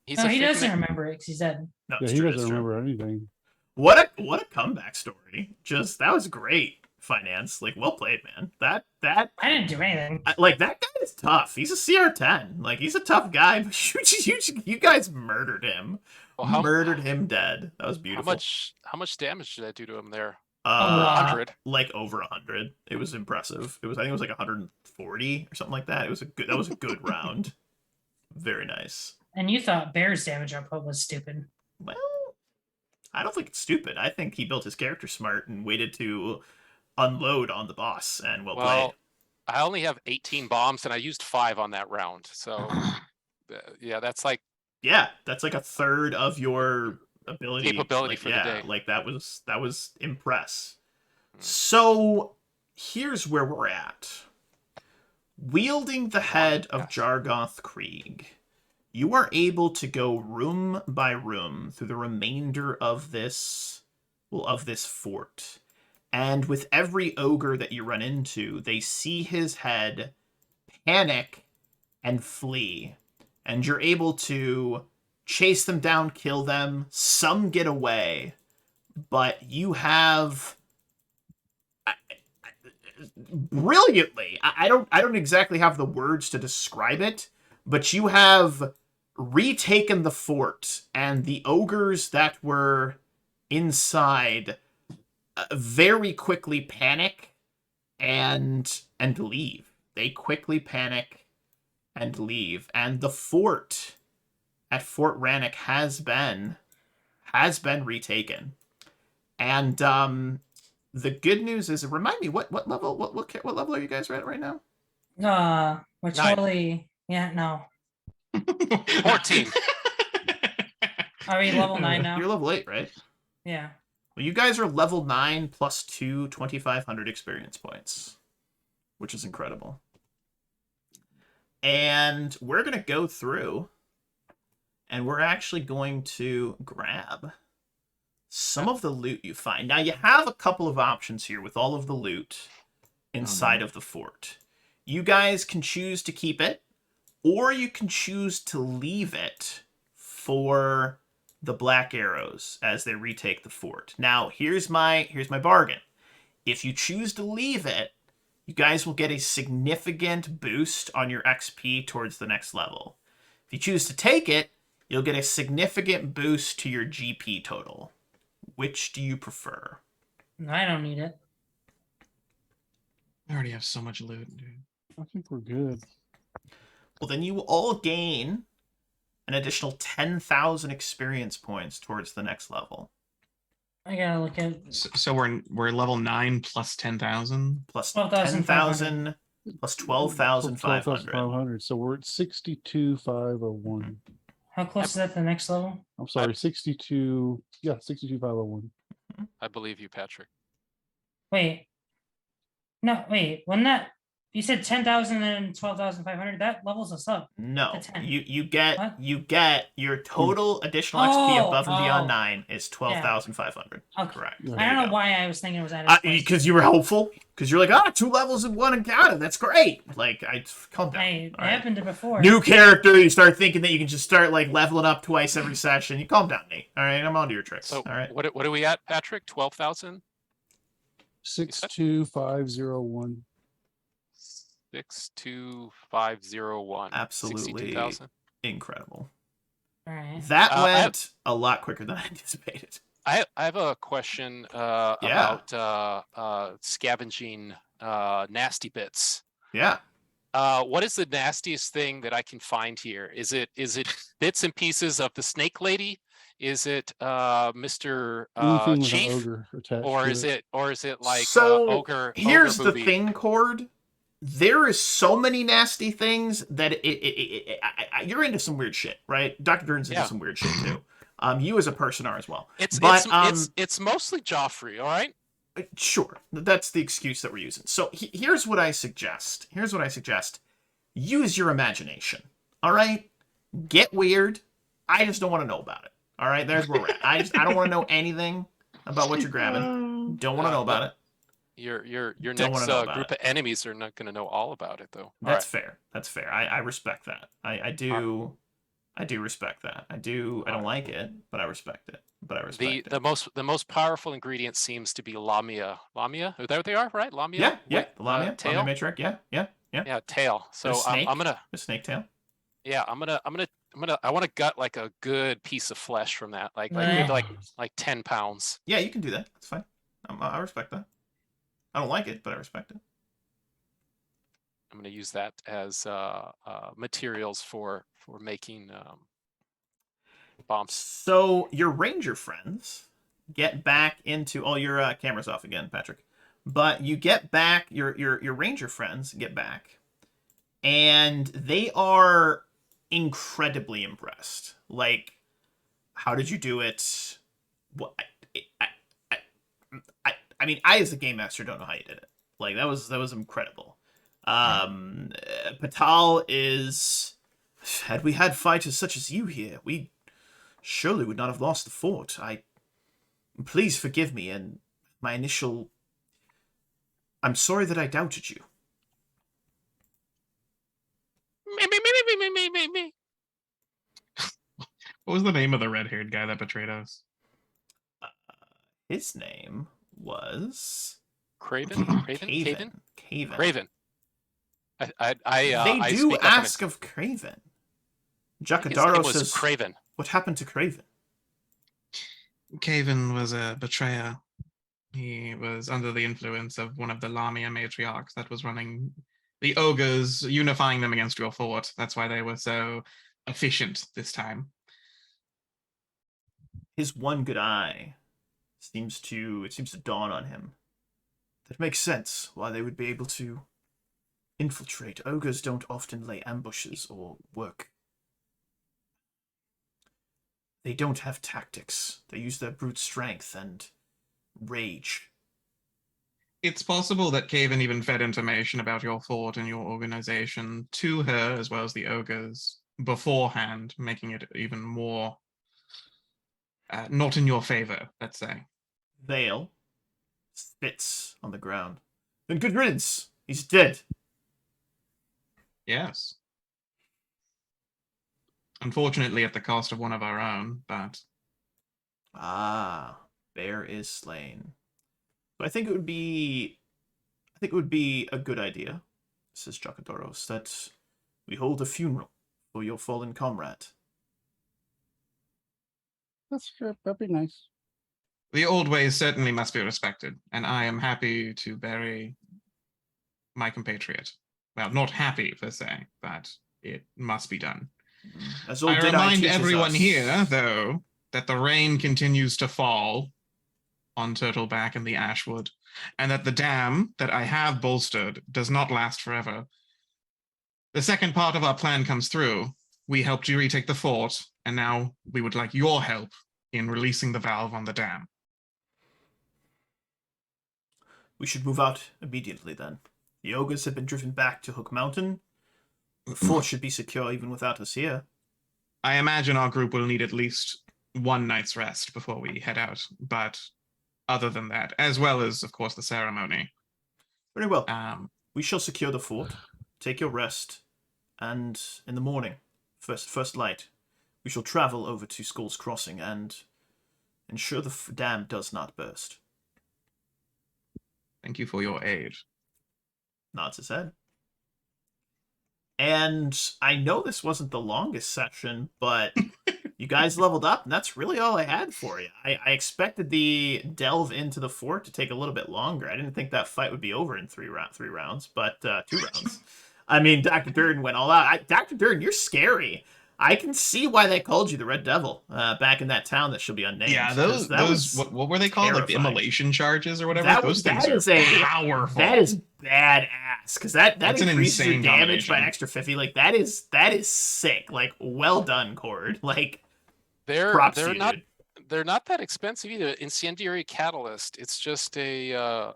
he's No, a he doesn't figment- remember it because he's dead. No, Yeah, it's he true, it's doesn't true. remember anything. What a comeback story! Just that was great, Finance. Like, well played, man. That I didn't do anything. like that guy is tough. He's a CR10. Like, he's a tough guy. But you guys murdered him. Well, Murdered him dead. That was How beautiful. much damage did I do to him there? A lot. 100. Like over 100. It was impressive. I think it was like 140 or something like that. That was a good round. Very nice. And you thought Bear's damage output was stupid. Well, I don't think it's stupid. I think he built his character smart and waited to unload on the boss, and well played. Well, I only have 18 bombs, and I used 5 on that round. So yeah, that's like Yeah, that's like a third of your ability Capability like, for the yeah, day. like that was impress. Mm. So here's where we're at. Wielding the head of Yes. Jargoth Krieg, you are able to go room by room through the remainder of this fort. And with every ogre that you run into, they see his head, panic, and flee. And you're able to chase them down, kill them. Some get away, but you have brilliantly. I don't exactly have the words to describe it, but you have retaken the fort, and the ogres that were inside very quickly panic and leave. They quickly panic and leave, and the fort at Fort Rannoch has been retaken. And the good news is, remind me what level what level are you guys at right now? We're 9. totally no. 14. Are we level 9 now? You're level 8, right? Yeah. Well, you guys are level 9 plus 2, 2,500 experience points, which is incredible. And we're going to go through, and we're actually going to grab some of the loot you find. Now, you have a couple of options here with all of the loot inside of the fort. You guys can choose to keep it, or you can choose to leave it for the Black Arrows as they retake the fort. Now, here's my bargain. If you choose to leave it, you guys will get a significant boost on your XP towards the next level. If you choose to take it, you'll get a significant boost to your GP total. Which do you prefer? I don't need it. I already have so much loot, dude. I think we're good. Well, then you will all gain an additional 10,000 experience points towards the next level. I gotta look at So we're level 9 plus 10,000. Plus 12,500. 10,000 plus 12,500. 12,500. So we're at 62,501. how close is that to the next level? I'm sorry, 62. Yeah, 62,501. I believe you, Patrick. Wait. No, wait. Wasn't that you said 10,000 and 12,500? That levels us up. No, To 10. you get What? your total additional XP Oh, above and beyond oh. 9 is 12,500. Okay. Correct. Yeah. I There don't you know go. why I was thinking it was at Because you were hopeful. Because you're like, 2 levels in one encounter. That's great. Like, calm down. I all right? happened to before. New character, you start thinking that you can just start like leveling up twice every session. You calm down, Nate. All right, I'm onto your tricks. So all right. what are we at, Patrick? 12,000? 62,501. 62501. Absolutely 62,000. incredible. All right. That I went a lot quicker than I anticipated. I have a question about scavenging nasty bits. Yeah. What is the nastiest thing that I can find here? Is it bits and pieces of the snake lady? Is it Mr. Anything with Chief? an ogre attached Or to is it like so ogre? Here's ogre the booby? thing, Cord. There is so many nasty things that you're into some weird shit, right? Dr. Dern's into Yeah. some weird shit too. You as a person are as well. It's mostly Joffrey, all right? Sure, that's the excuse that we're using. So here's what I suggest. Use your imagination. All right, get weird. I just don't want to know about it. All right, there's where we're at. I don't want to know anything about what you're grabbing. Don't want to know about it. Your Don't next wanna know about group it. of enemies are not going to know all about it, though. That's fair. That's fair. I respect that. I do respect that. I don't like it, but I respect it. The most powerful ingredient seems to be lamia. Lamia? There they are, right? Lamia. Yeah. The lamia, tail. lamia matriarch. Yeah. Yeah, tail. So snake. I'm gonna. The snake tail. Yeah, I want to gut like a good piece of flesh from that, like Right. like 10 pounds. Yeah, you can do that. That's fine. I respect that. I don't like it, but I respect it. I'm going to use that as materials for making bombs. So your ranger friends get back into. Oh, your camera's off again, Patrick. But you get back. Your ranger friends get back, and they are incredibly impressed. Like, How did you do it? What? I, I mean, I as a game master don't know how you did it. Like that was incredible. Patal is. Had we had fighters such as you here, we surely would not have lost the fort. Please forgive me and my initial. I'm sorry that I doubted you. Me. What was the name of the red-haired guy that betrayed us? His name was Craven? Craven? Caven? Caven. Craven. They I do speak up ask of Craven. his name Jacadaro was says, Craven. "What happened to Craven?" Caven was a betrayer. He was under the influence of one of the Lamia matriarchs that was running the ogres, unifying them against your fort. That's why they were so efficient this time. His one good eye seems to dawn on him. That makes sense why they would be able to infiltrate. Ogres don't often lay ambushes or work. They don't have tactics. They use their brute strength and rage. It's possible that Caven even fed information about your fort and your organization to her, as well as the ogres, beforehand, making it even more not in your favor, let's say. Vale spits on the ground. Then good riddance. He's dead. Yes. Unfortunately, at the cost of one of our own, but Ah, bear is slain. So I think it would be a good idea, says Jakadoros, that we hold a funeral for your fallen comrade. That's good. That'd be nice. the old ways certainly must be respected, and I am happy to bury my compatriot. Well, not happy per se, but it must be done. As old I Deadeye remind teaches everyone us. here, though, that the rain continues to fall on Turtleback and the Ashwood, and that the dam that I have bolstered does not last forever. The second part of our plan comes through. We helped you retake the fort, and now we would like your help in releasing the valve on the dam. We should move out immediately then. The ogres have been driven back to Hook Mountain. The fort should be secure even without us here. I imagine our group will need at least one night's rest before we head out, but other than that, as well as, of course, the ceremony. Very well. Um, We shall secure the fort, take your rest, and in the morning, first light, we shall travel over to Skull's Crossing and ensure the dam does not burst. Thank you for your aid. Nods his head. And I know this wasn't the longest session, but you guys leveled up, and that's really all I had for you. I expected the delve into the fort to take a little bit longer. I didn't think that fight would be over in three rounds, but 2 rounds. I mean, Dr. Durden went all out. Dr. Durden, you're scary. I can see why they called you the Red Devil back in that town that should be unnamed. Yeah, those what were they called? Like the terrifying. immolation charges or whatever? Those things that are powerful. That is badass because that That's an increases your insane damage by combination. an extra 50. Like that is sick. Like well done, Cord. Like props to They're you, not dude. they're not that expensive either. Incendiary catalyst. It's just a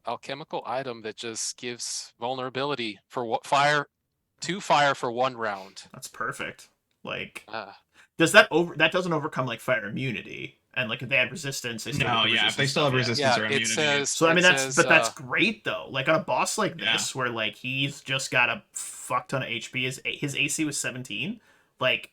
alchemical item that just gives vulnerability for fire, 2 fire for 1 round. That's perfect. Like Uh, does that doesn't overcome like fire immunity and like if they have resistance, they still No, get the yeah, if they resistance still have stuff, resistance yeah, or it immunity. says. So I mean it says, that's great though. Like on a boss like Yeah. this, where like he's just got a fuck ton of HP. His AC was 17. Like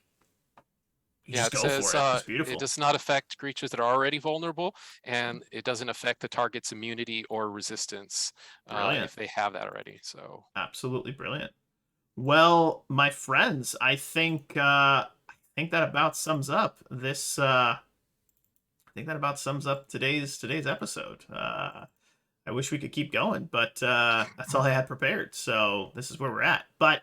you Yeah, just it go says for it. It's beautiful. it does not affect creatures that are already vulnerable, and it doesn't affect the target's immunity or resistance Brilliant. if they have that already. So Absolutely brilliant. Well, my friends, I think that about sums up this. I think that about sums up today's episode. I wish we could keep going, but that's all I had prepared. So this is where we're at. But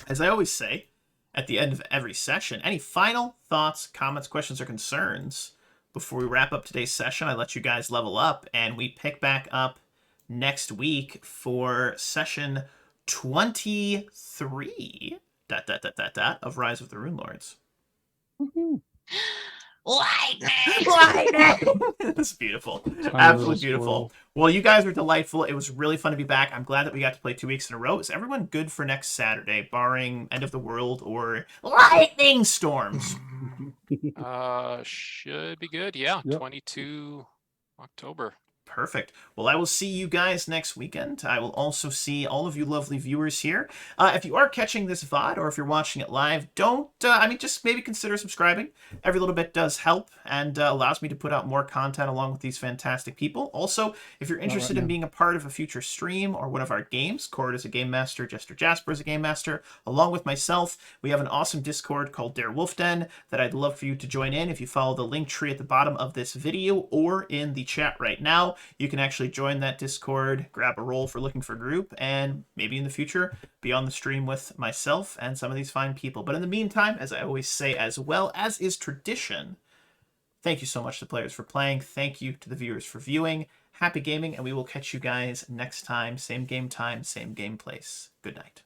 as I always say, at the end of every session, any final thoughts, comments, questions, or concerns before we wrap up today's session? I let you guys level up, and we pick back up next week for session 23 of Rise of the Runelords. Woohoo. Lightning. Lightning! That's beautiful. Tiny Absolutely little beautiful. squirrel. Well, you guys were delightful. It was really fun to be back. I'm glad that we got to play 2 weeks in a row. Is everyone good for next Saturday, barring end of the world or lightning storms? Should be good. Yeah, Yep. 22 October. Perfect. Well, I will see you guys next weekend. I will also see all of you lovely viewers here. If you are catching this VOD or if you're watching it live, just maybe consider subscribing. Every little bit does help and allows me to put out more content along with these fantastic people. Also, if you're interested in now. being a part of a future stream or one of our games, Cord is a game master, Jester Jasper is a game master, along with myself, we have an awesome Discord called Dare Wolf Den that I'd love for you to join in. If you follow the link tree at the bottom of this video or in the chat right now, you can actually join that Discord, grab a role for looking for group, and maybe in the future be on the stream with myself and some of these fine people. But in the meantime, as I always say, as well as is tradition, thank you so much to players for playing. Thank you to the viewers for viewing. Happy gaming, and we will catch you guys next time. Same game time, same game place. Good night.